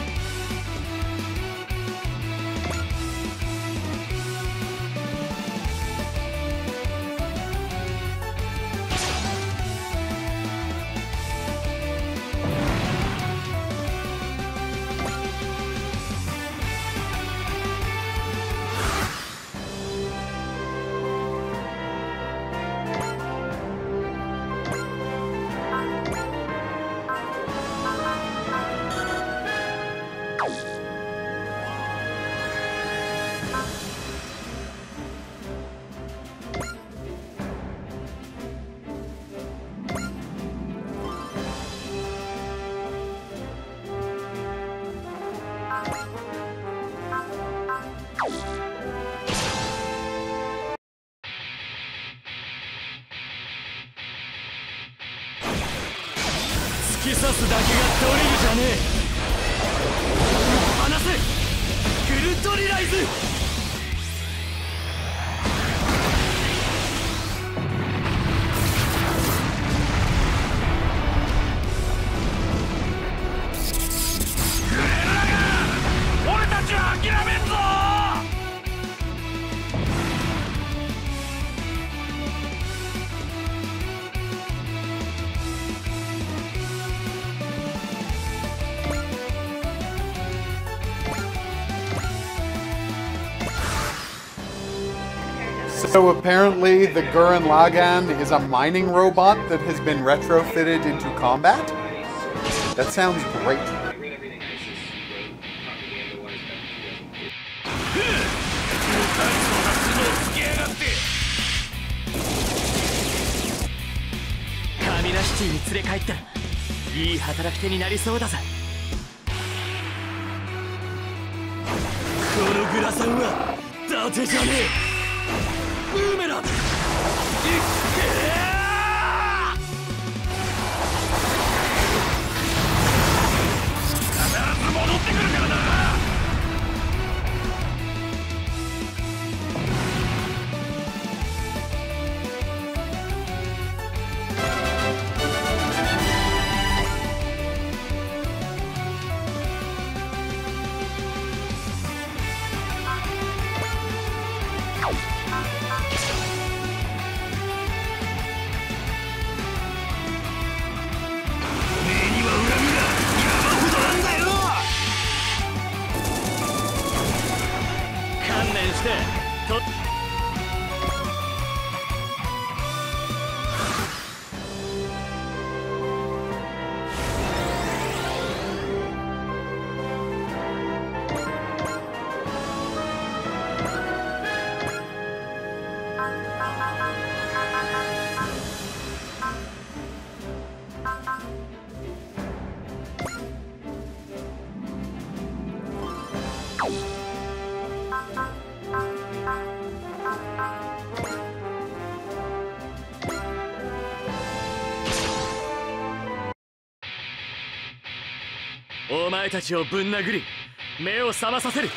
突き刺すだけがドリルじゃねえ。離せグルトリライズ。俺たちは諦めんぞ。So apparently the Gurren Lagann is a mining robot that has been retrofitted into combat? That sounds great. カミラシティに連れ帰ったらいい働き手になりそうだぜ。このグラサンは伊達じゃねえ。ブーメランいっけー。必ず戻ってくるからな。お前たちをぶん殴り目を覚まさせる。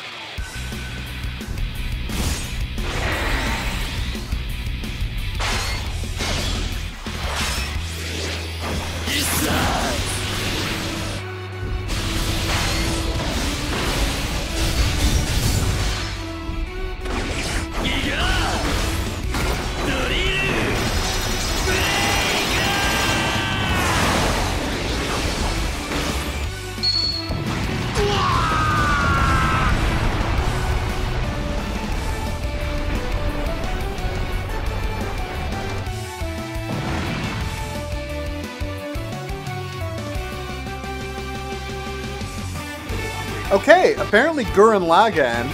Okay, apparently Gurren Lagann,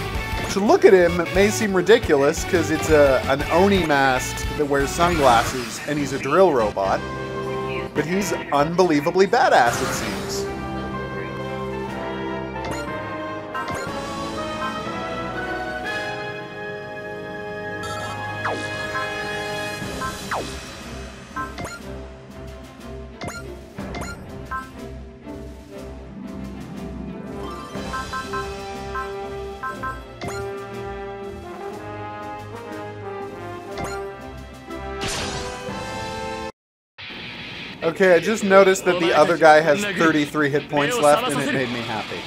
to look at him, it may seem ridiculous because it's an Oni mask that wears sunglasses and he's a drill robot, but he's unbelievably badass, it seems. Okay, I just noticed that the other guy has 33 hit points left, and it made me happy.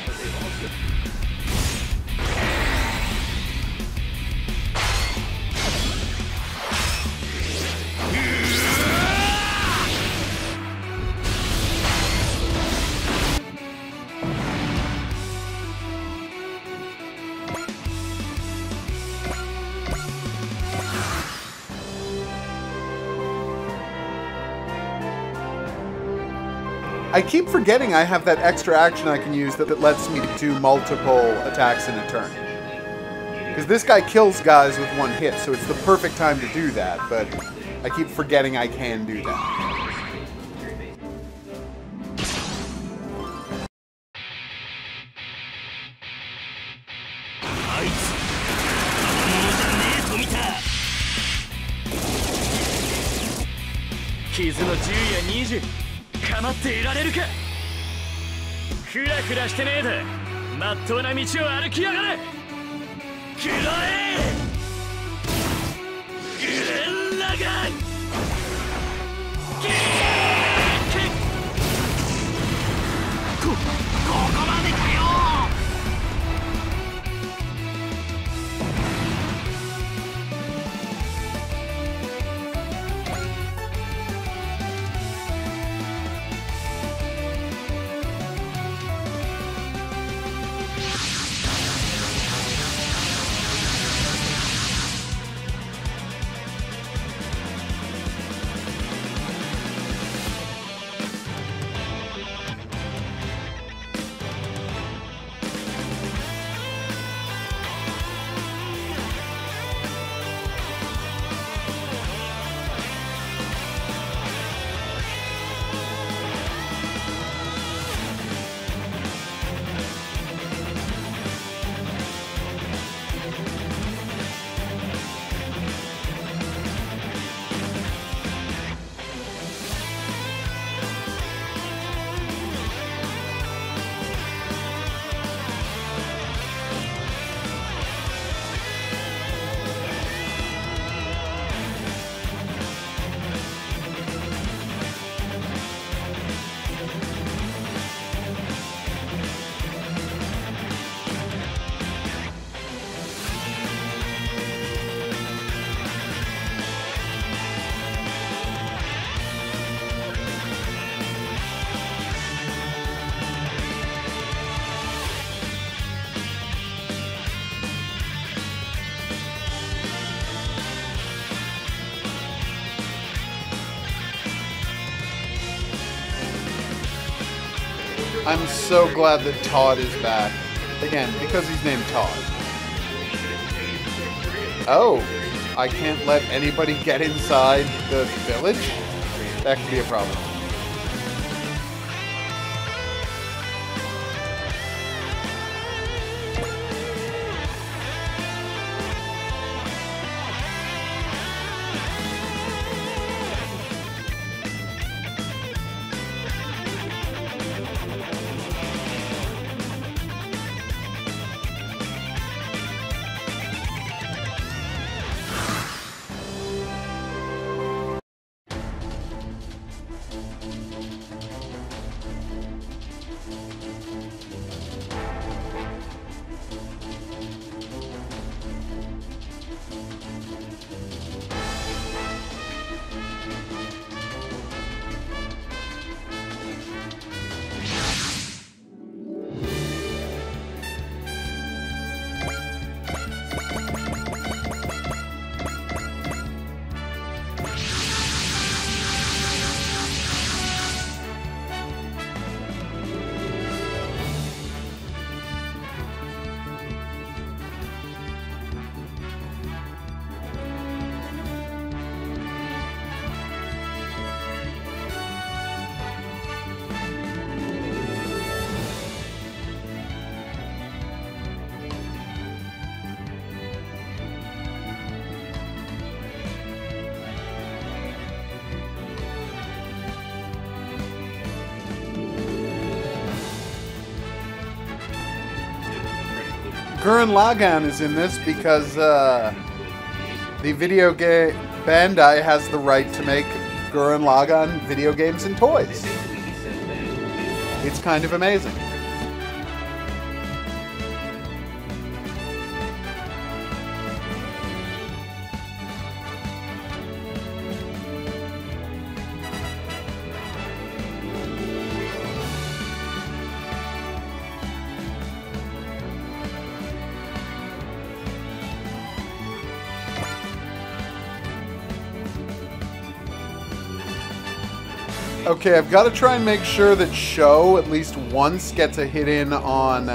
I keep forgetting I have that extra action I can use that lets me do multiple attacks in a turn. Because this guy kills guys with one hit, so it's the perfect time to do that, but I keep forgetting I can do that. Kizu no 10や20かまっていられるか。フラフラしてねえでまっとうな道を歩きやがれ。くらえグレンラガン。ここまでかよ。I'm so glad that Todd is back. Again, because he's named Todd. Oh, I can't let anybody get inside the village? That could be a problem. Gurren Lagann is in this because the video game Bandai has the right to make Gurren Lagann video games and toys. It's kind of amazing. Okay, I've got to try and make sure that Sho at least once gets a hit in on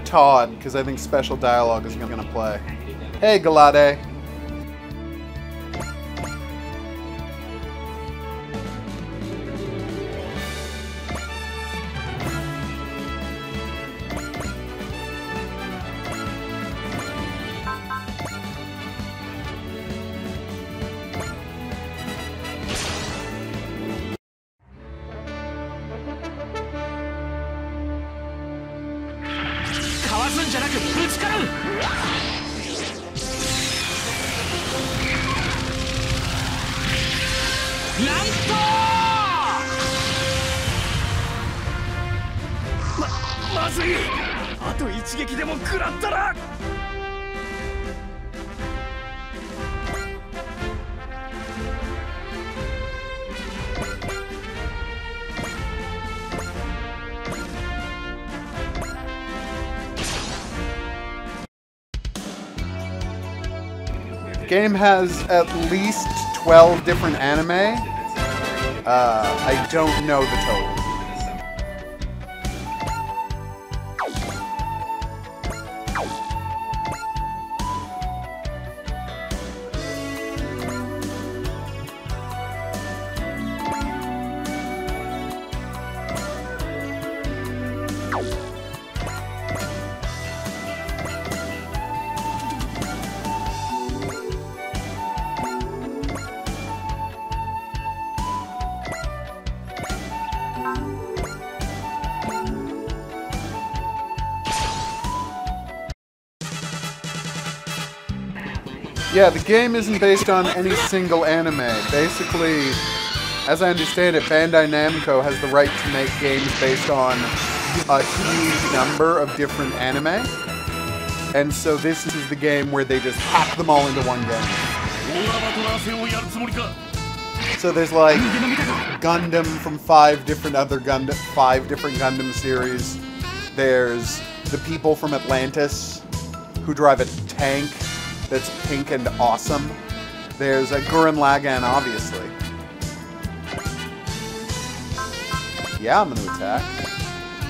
Todd, because I think special dialogue is going to play. Hey, Galade. The game has at least 12 different anime. I don't know the total. Yeah, the game isn't based on any single anime. Basically, as I understand it, Bandai Namco has the right to make games based on a huge number of different anime. And so this is the game where they just pack them all into one game. So there's like Gundam from five different Gundam series. There's the people from Atlantis who drive a tank that's pink and awesome. There's a Gurren Lagann, obviously. Yeah, I'm gonna attack.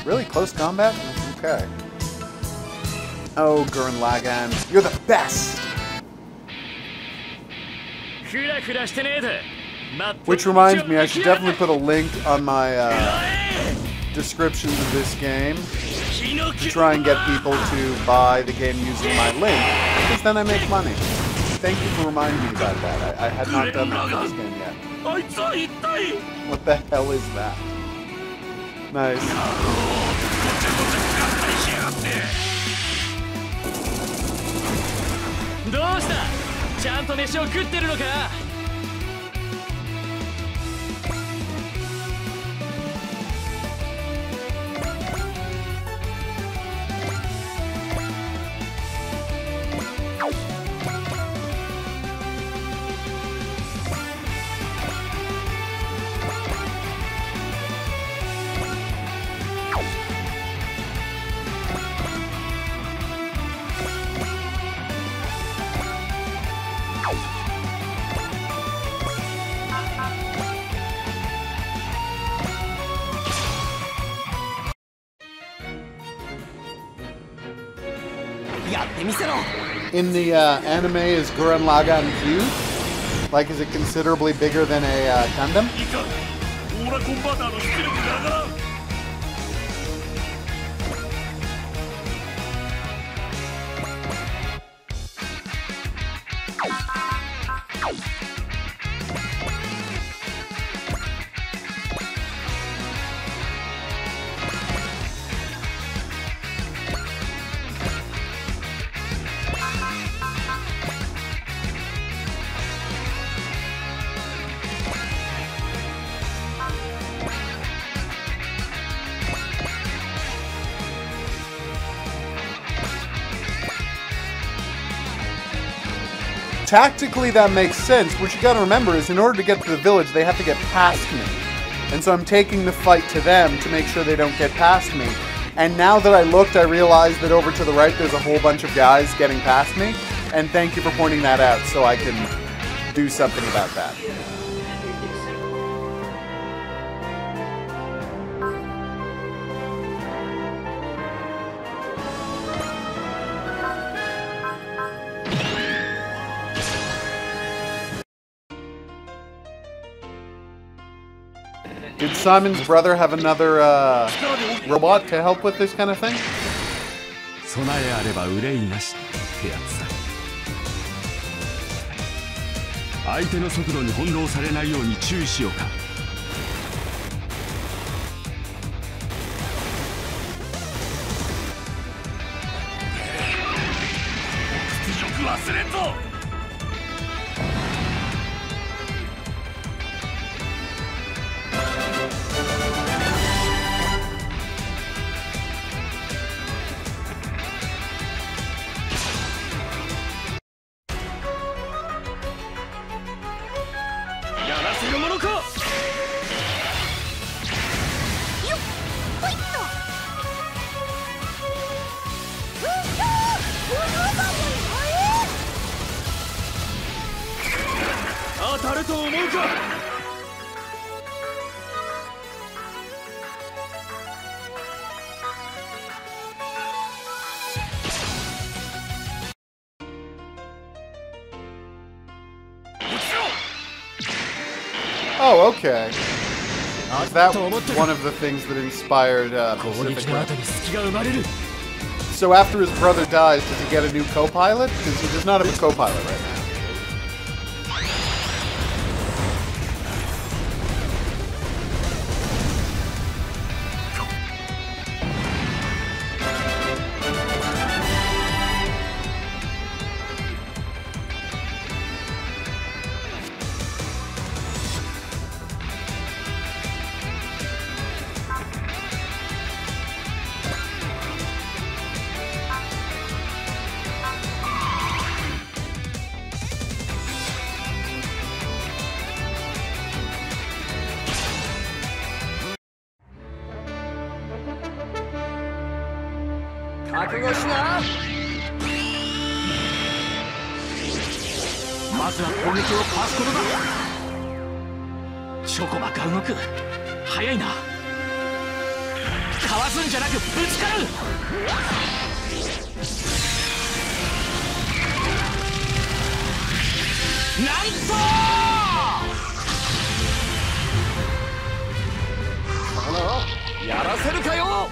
Really? Close combat? Okay. Oh, Gurren Lagann, you're the best! Which reminds me, I should definitely put a link on my descriptions of this game to try and get people to buy the game using my link, because then I make money. Thank you for reminding me about that. I had not done that for this game yet. What the hell is that? Nice. In the anime, is Gurren Lagann huge? Like, is it considerably bigger than a Gundam? Tactically, that makes sense. What you gotta remember is, in order to get to the village, they have to get past me. And so I'm taking the fight to them to make sure they don't get past me. And now that I looked, I realized that over to the right, there's a whole bunch of guys getting past me. And thank you for pointing that out so I can do something about that. Did Simon's brother have another robot to help with this kind of thing? Oh, okay. Is that one of the things that inspired Pacific Rim? So after his brother dies, does he get a new co-pilot? Because he does not have a co-pilot right now. かわすんじゃなくぶつかる。なんとやらせるかよ。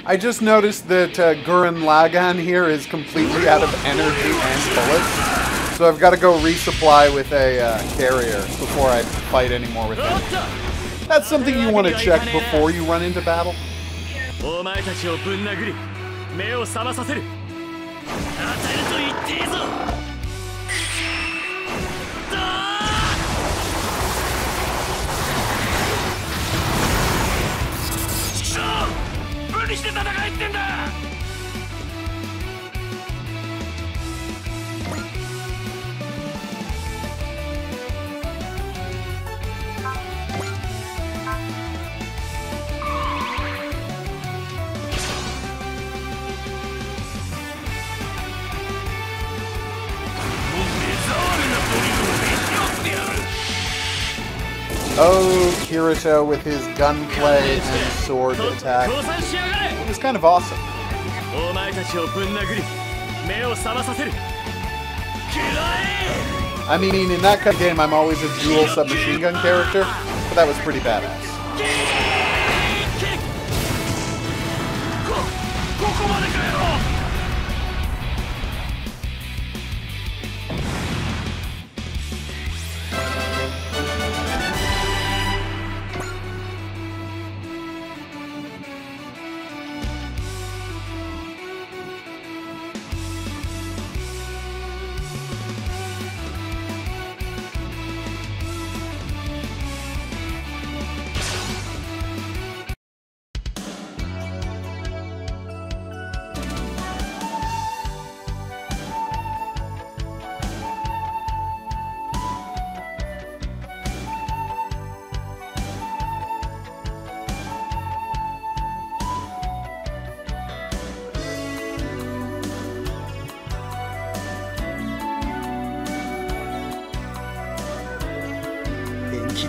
I just noticed that Gurren Lagann here is completely out of energy and bullets, so I've got to go resupply with a carrier before I fight anymore with him. That's something you want to check before you run into battle. お前たちをぶん殴り目を覚まさせる。当たると言っていいぞ。無理して戦えってんだ。Oh, Kirito with his gunplay and sword attack. It was kind of awesome. I mean, in that kind of game, I'm always a dual submachine gun character, but that was pretty badass.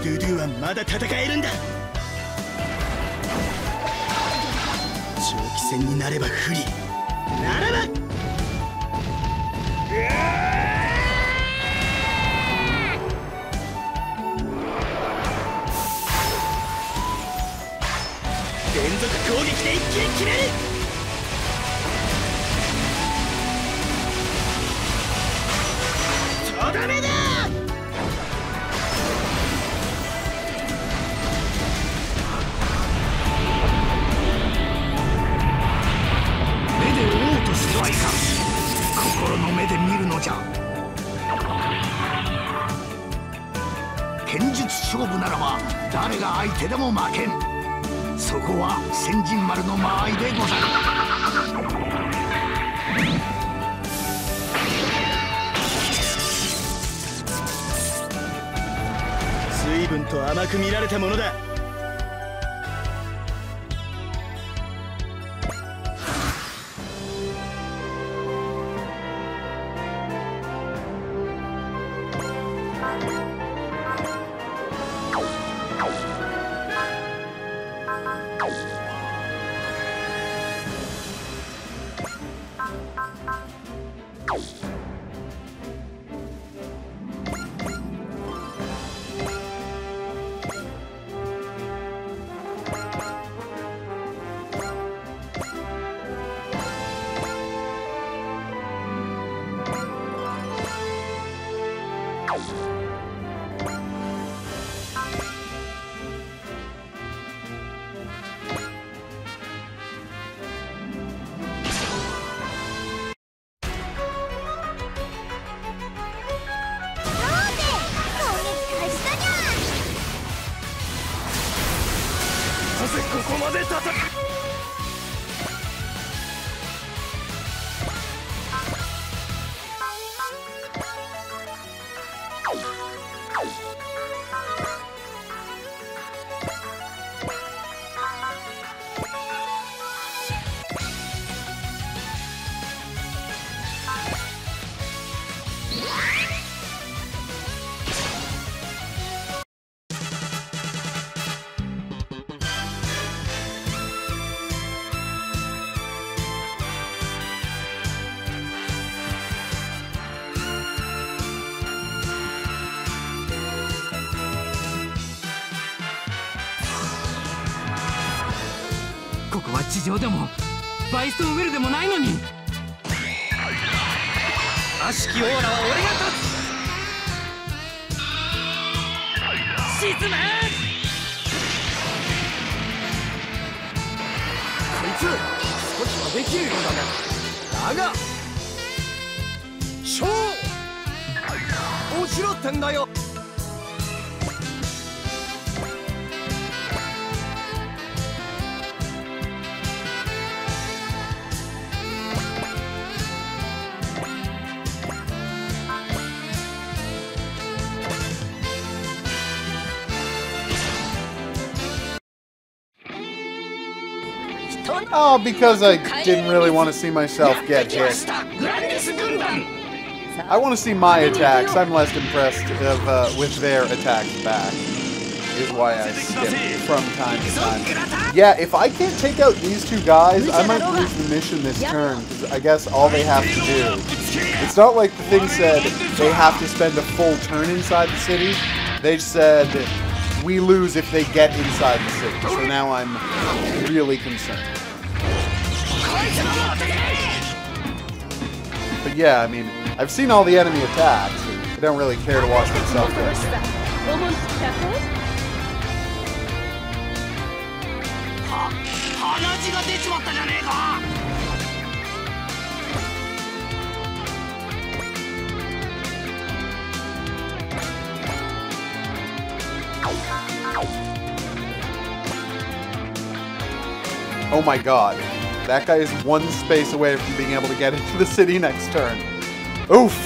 ドゥドゥはまだ戦えるんだ。長期戦になれば不利ならば連続攻撃で一気に決める。とどめだ。はいかん。心の目で見るのじゃ。剣術勝負ならば誰が相手でも負けん。そこは千人丸の間合いでござる。随分と甘く見られたものだ。ここまで戦う。ここは地上でもバイストウェルでもないのに。悪しきオーラは俺が立つ。沈め。こいつ少しはできるようだが勝負しろってんだよ。Oh, because I didn't really want to see myself get hit. I want to see my attacks. I'm less impressed with their attacks back. Is why I skip from time to time. Yeah, if I can't take out these two guys, I might lose the mission this turn, because I guess all they have to do... It's not like the thing said they have to spend a full turn inside the city. They said we lose if they get inside the city. So now I'm really concerned. But yeah, I mean, I've seen all the enemy attacks, and I don't really care to watch myself get hit. Oh my god. That guy is one space away from being able to get into the city next turn. Oof!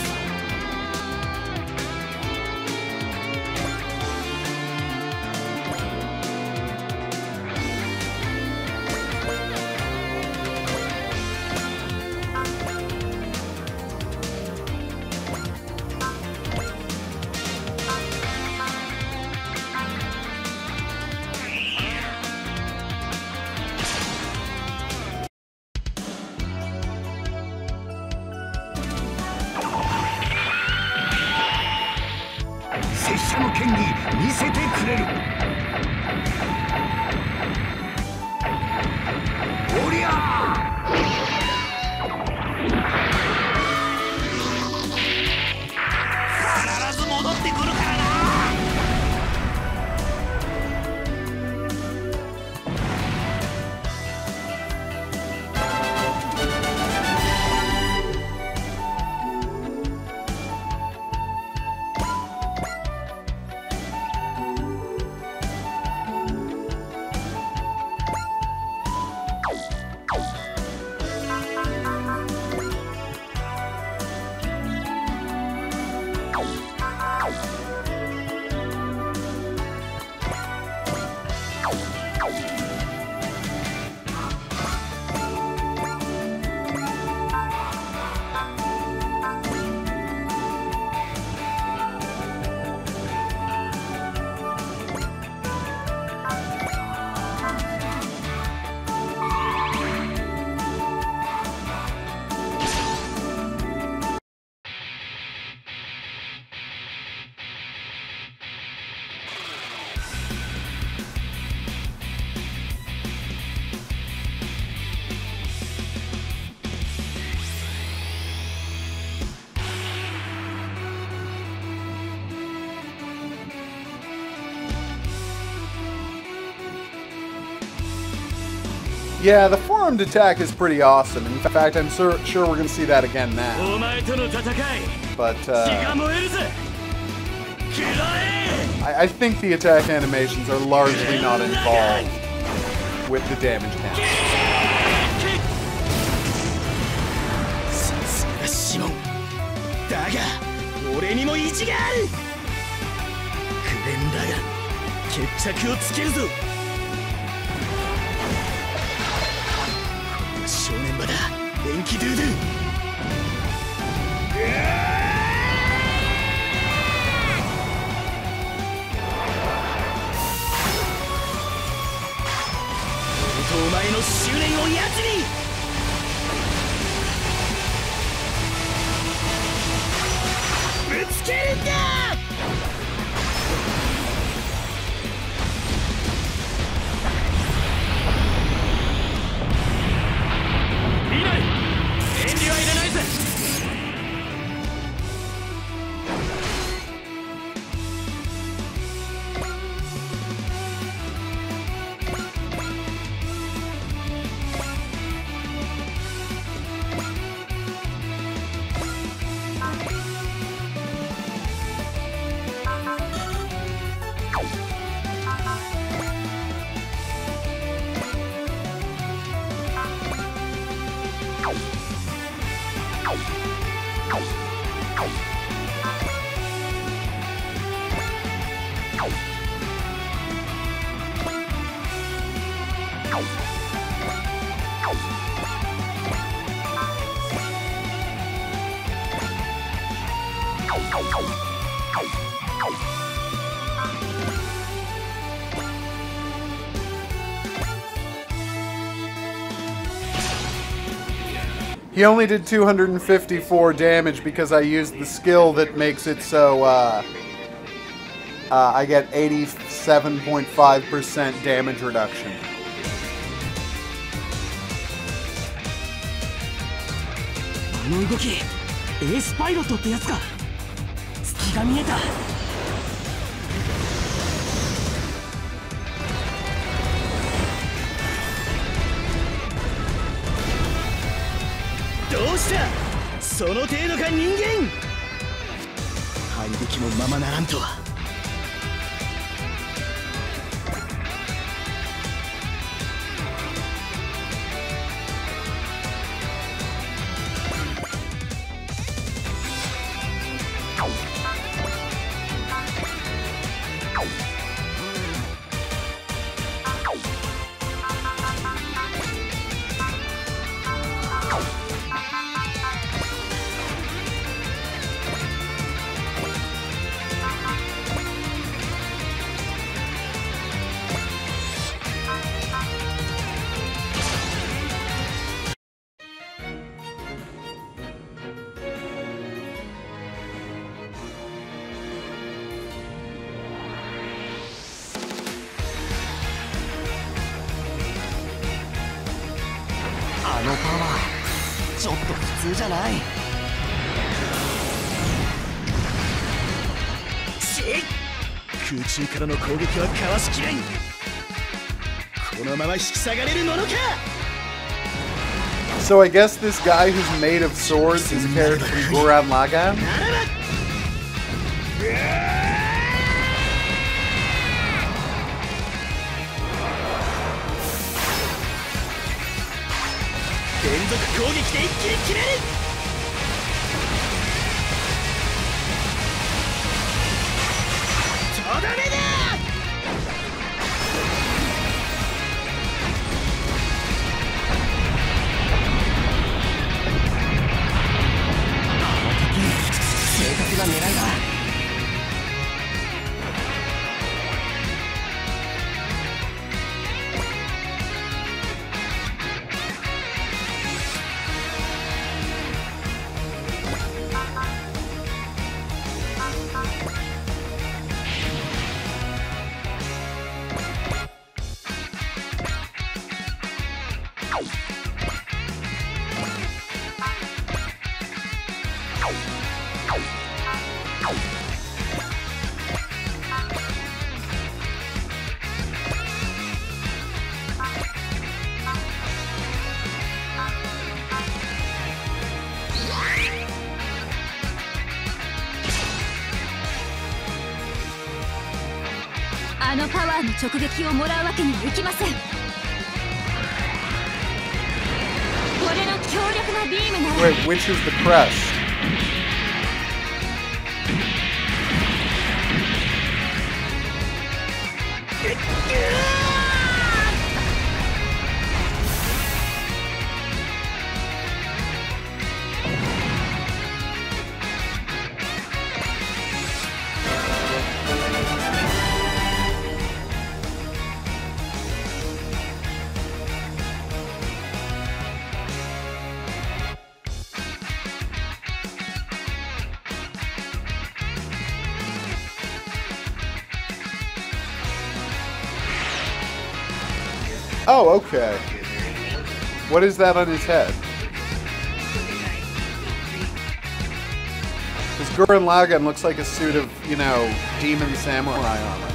Yeah, the forearmed attack is pretty awesome. In fact, I'm sure we're going to see that again now. But, I think the attack animations are largely not involved with the damage count. He only did 254 damage because I used the skill that makes it so I get 87.5% damage reduction. あの動き、エースパイロットってやつか。隙が見えた。どうした、その程度か人間。反撃もままならんとは。あのパワー、ちょっと普通じゃない。空中からの攻撃はかわしきれん。このまま引き下がれるものか。 So I guess this guy who's made of swords is a character from Gurren Lagann? 連続攻撃で一気に決める。とどめだ。正確な狙いだ。あのパワーの直撃をもらうわけにはいきません。これの強力なビームなら。 Wait, which is the crest? Oh, okay. What is that on his head? Because Gurren Lagann looks like a suit of, you know, demon samurai armor.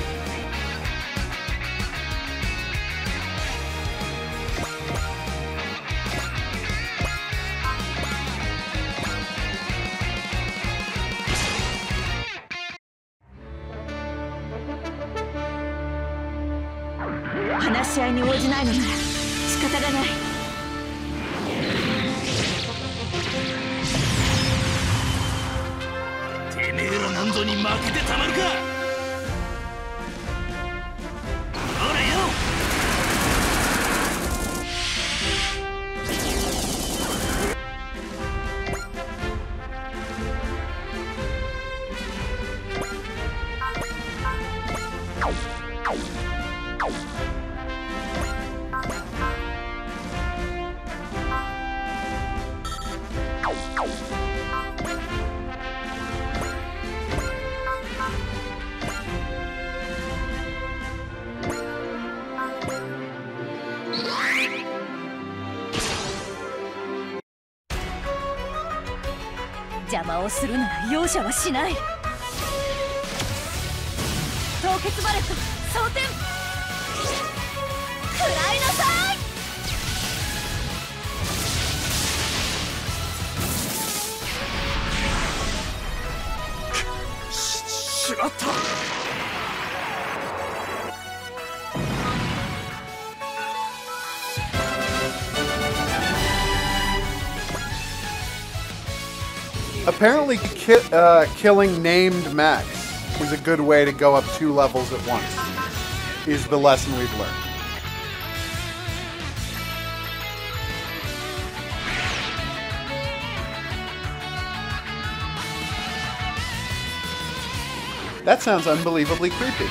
邪魔をするなら容赦はしない。凍結バレット装填。食らいなさい。しまった。Apparently, killing named mechs is a good way to go up 2 levels at once, is the lesson we've learned. That sounds unbelievably creepy. .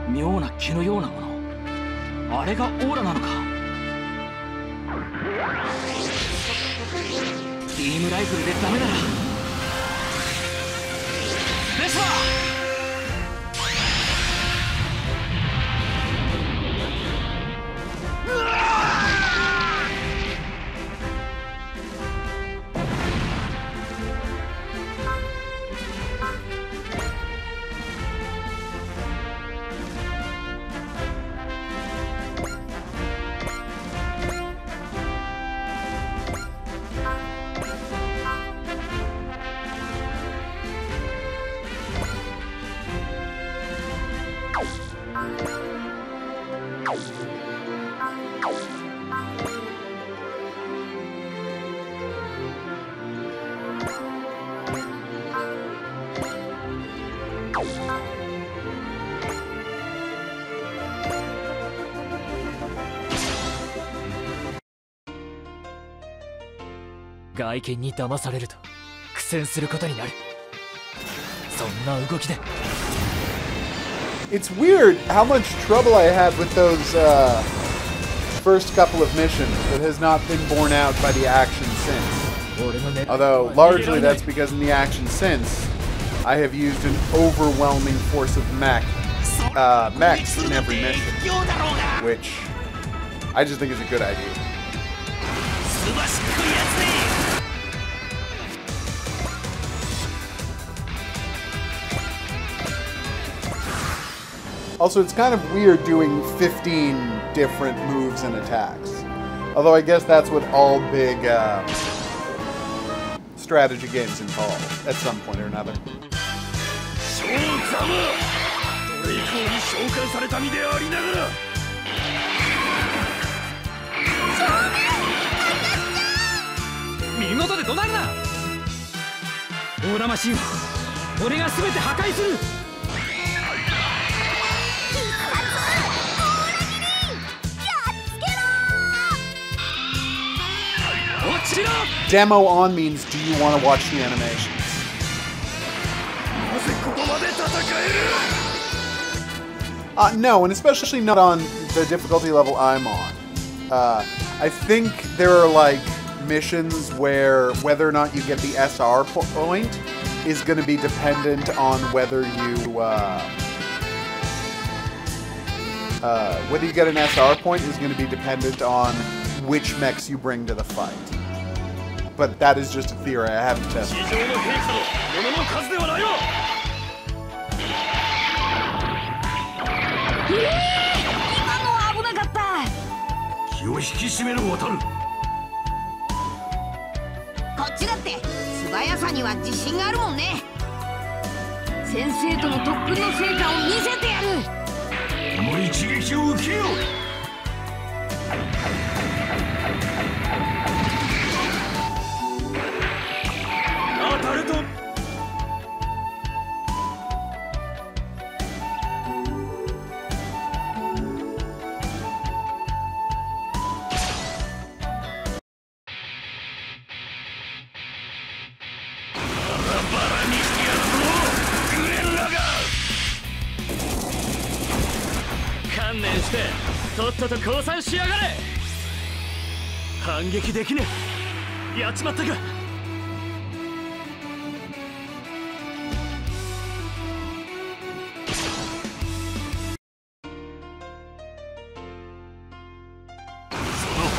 妙な気のようなもの、あれがオーラなのか。ビームライフルでダメならレスラー。外見に騙されると苦戦することになる。そんな動きで。It's weird how much trouble I had with those first couple of missions that has not been borne out by the action since. Although largely that's because in the action since I have used an overwhelming force of mechs in every mission, which I just think is a good idea. Also, it's kind of weird doing 15 different moves and attacks. Although I guess that's what all big strategy games involve at some point or another. Demo on means, do you want to watch the animations? No, and especially not on the difficulty level I'm on. I think there are like missions where whether or not you get the SR point is going to be dependent on whether you get an SR point is going to be dependent on which mechs you bring to the fight. But that is just a theory, I haven't tested it. 今のは危なかった。気を引き締めろ渡る。こっちだって素早さには自信があるもんね。先生との特訓の成果を見せてやる。この一撃を受けよう。当たると観念してとっとと降参しやがれ。反撃できねえ。やっちまったか。その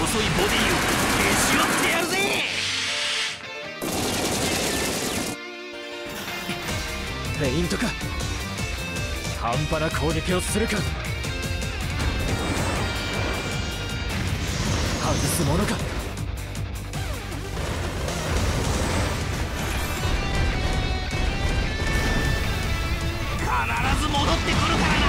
細いボディをへし折ってやるぜ。フェイントか。半端な攻撃をするか。外すものか。必ず戻ってくるからな。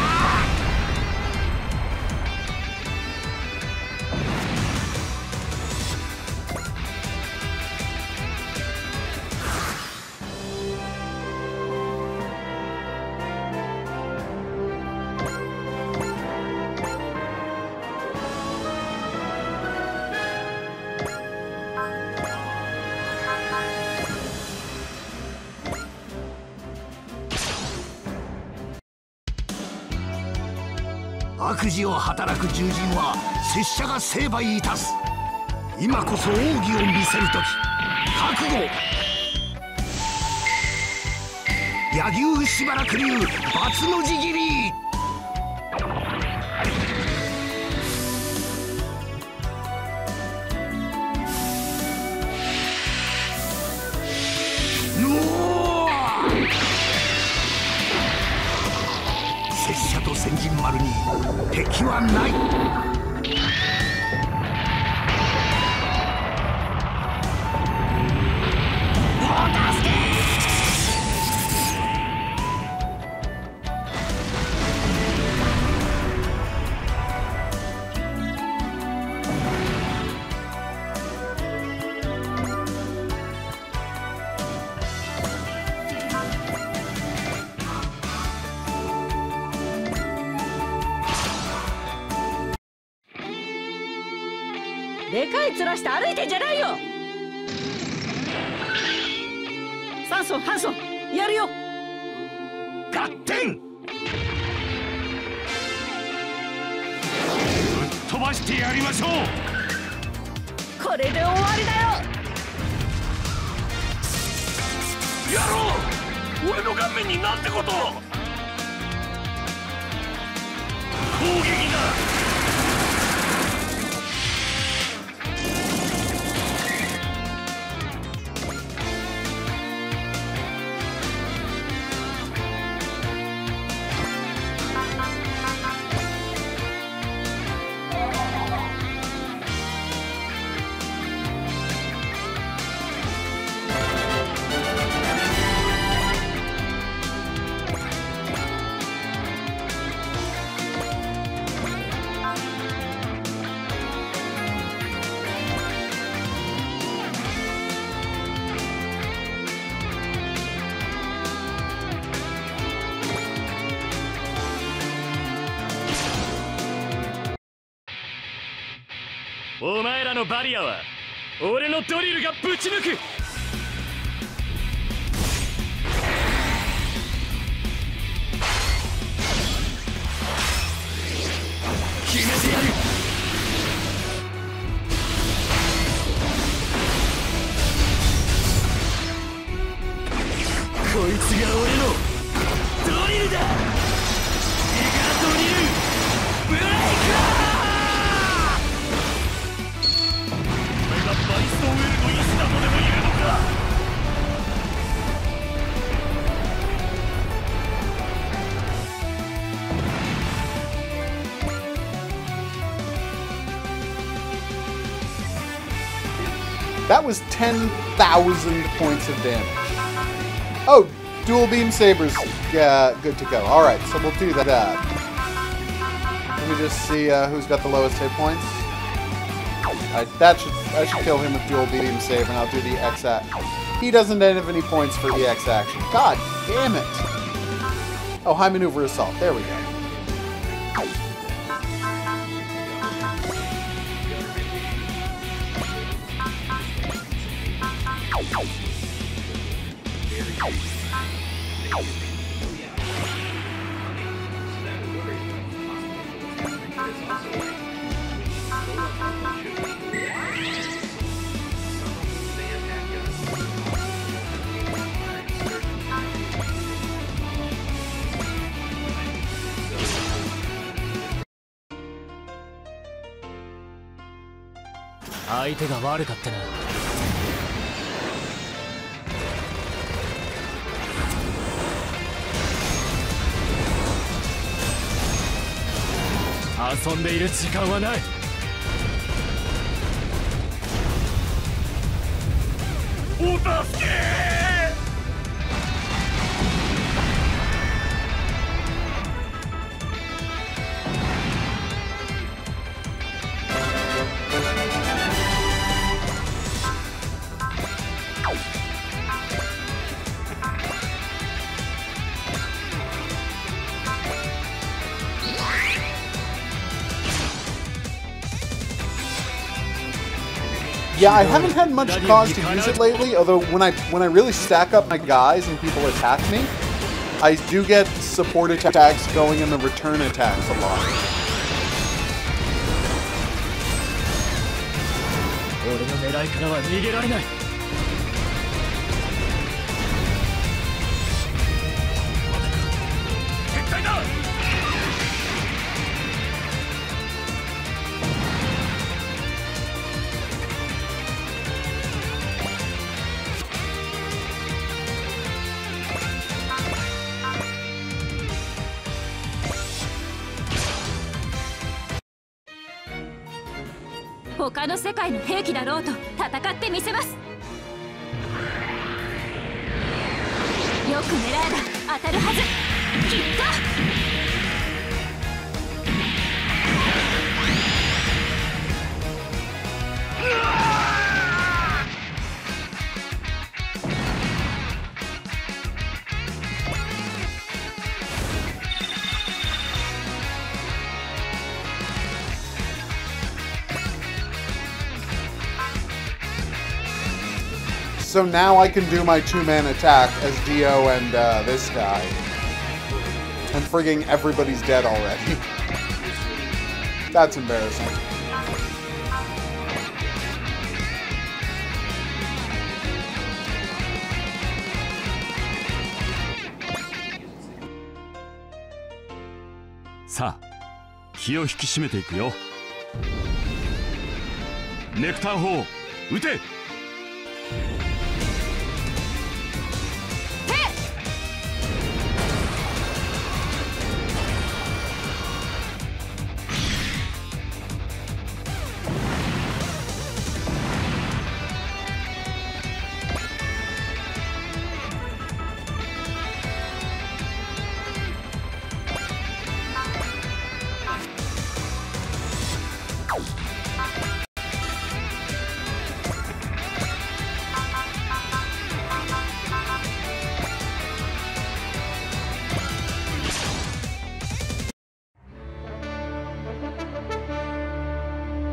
悪事を働く獣人は拙者が成敗いたす。今こそ奥義を見せる時、覚悟。柳生しばらく流罰の字切り。拙者と千人丸に敵はない。お助け。でかい面して歩いてんじゃないよ。サンソン、ハンソン、やるよ。合点。ぶっ飛ばしてやりましょう。これで終わりだよ。野郎、俺の顔面になんてこと。攻撃だ。お前らのバリアは俺のドリルがぶち抜く。決めてやる。こいつが俺のドリルだ。ギガドリルブレイクだ。バイストウェルのイスだとでも言うのか。That was 10,000 points of damage. Oh, dual beam sabers. Yeah, good to go. Alright, so we'll do that. Let me just see who's got the lowest hit points. I should kill him with dual beam saber, and I'll do the X action. He doesn't have any points for the X action. God damn it! Oh, high maneuver assault. There we go.相手が悪かったな。遊んでいる時間はない。お助け！Yeah, I haven't had much cause to use it lately, although when I really stack up my guys and people attack me, I do get support attacks going in the return attacks a lot. 俺の狙いからは逃げられない。撤退だ。他の世界の兵器だろうと戦ってみせます。よく狙えば当たるはず。きっと。So now I can do my two-man attack as Dio and this guy. And frigging everybody's dead already. That's embarrassing. Sa, 気を引き締めていくよ。ネクター砲、撃て。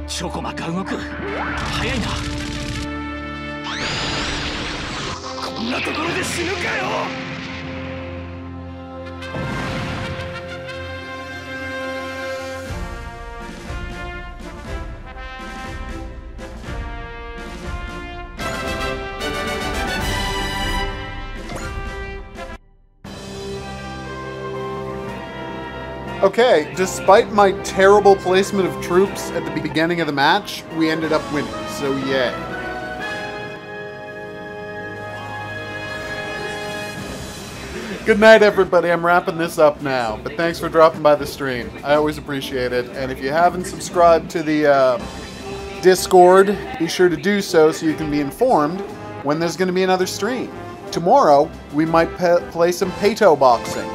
チョコマが動く。早いな。こんなところで死ぬかよ。Okay, despite my terrible placement of troops at the beginning of the match, we ended up winning, so yay. Good night, everybody. I'm wrapping this up now, but thanks for dropping by the stream. I always appreciate it, and if you haven't subscribed to the Discord, be sure to do so you can be informed when there's going to be another stream. Tomorrow, we might play some Pato boxing.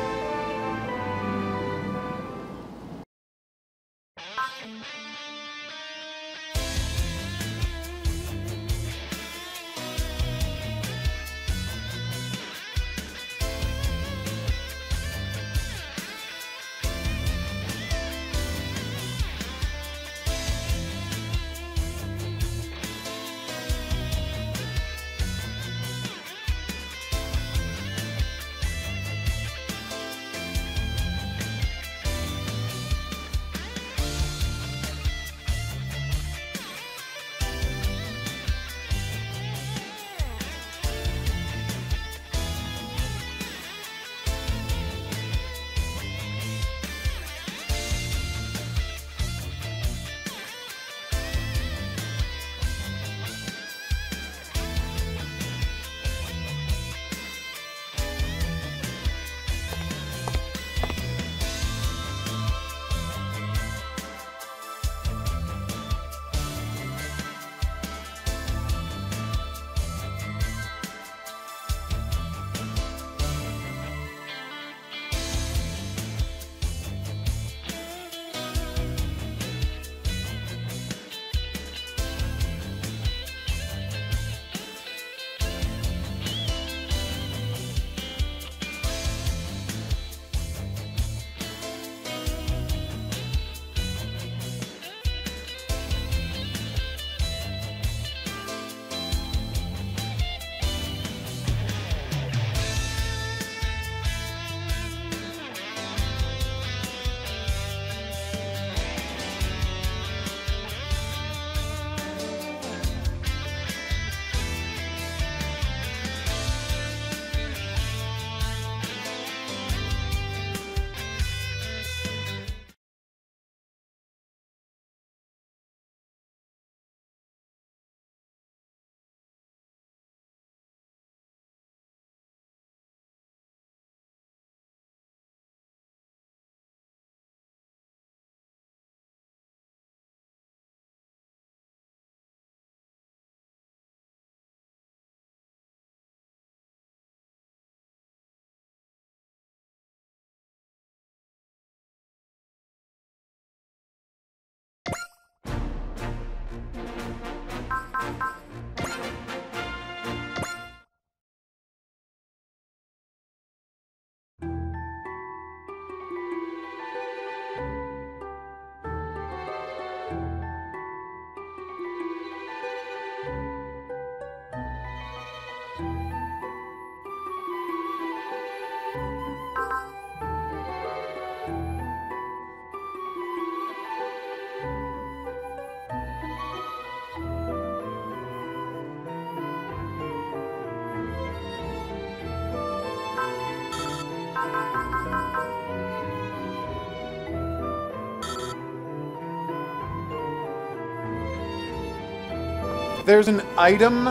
There's an item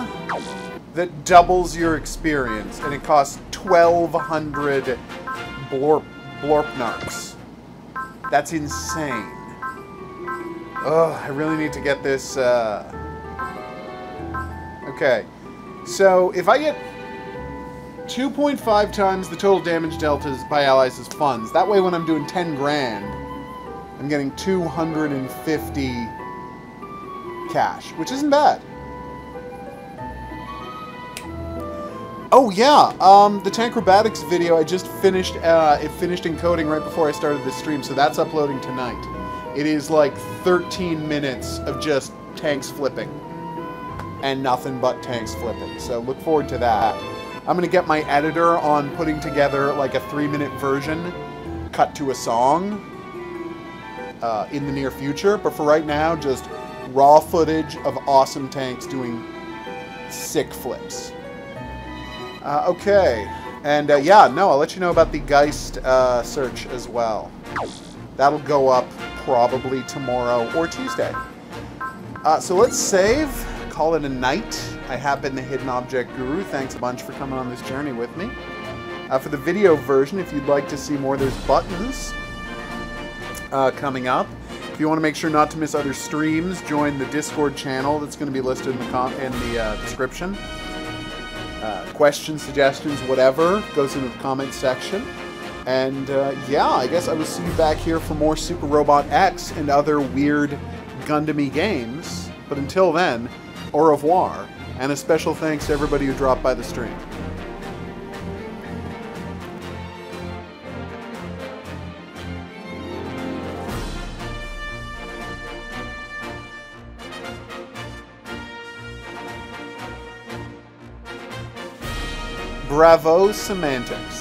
that doubles your experience, and it costs 1,200 blorpnarks. That's insane. Ugh, I really need to get this, Okay, so if I get 2.5 times the total damage deltas by allies' funds, that way when I'm doing 10 grand, I'm getting 250 cash, which isn't bad. Oh yeah, the Tankrobatics video I just finished, it finished encoding right before I started the stream, so that's uploading tonight. It is like 13 minutes of just tanks flipping. And nothing but tanks flipping, so look forward to that. I'm gonna get my editor on putting together like a 3-minute version, cut to a song, in the near future, but for right now, just raw footage of awesome tanks doing sick flips. Okay, and yeah, no, I'll let you know about the Geist search as well. That'll go up probably tomorrow or Tuesday. So let's save, call it a night. I have been the Hidden Object Guru. Thanks a bunch for coming on this journey with me. For the video version, if you'd like to see more, there's buttons coming up. If you want to make sure not to miss other streams, join the Discord channel that's going to be listed in the description. Questions, suggestions, whatever goes into the comment section. And yeah, I guess I will see you back here for more Super Robot X and other weird Gundam-y games. But until then, au revoir, and a special thanks to everybody who dropped by the stream. Bravo semantics.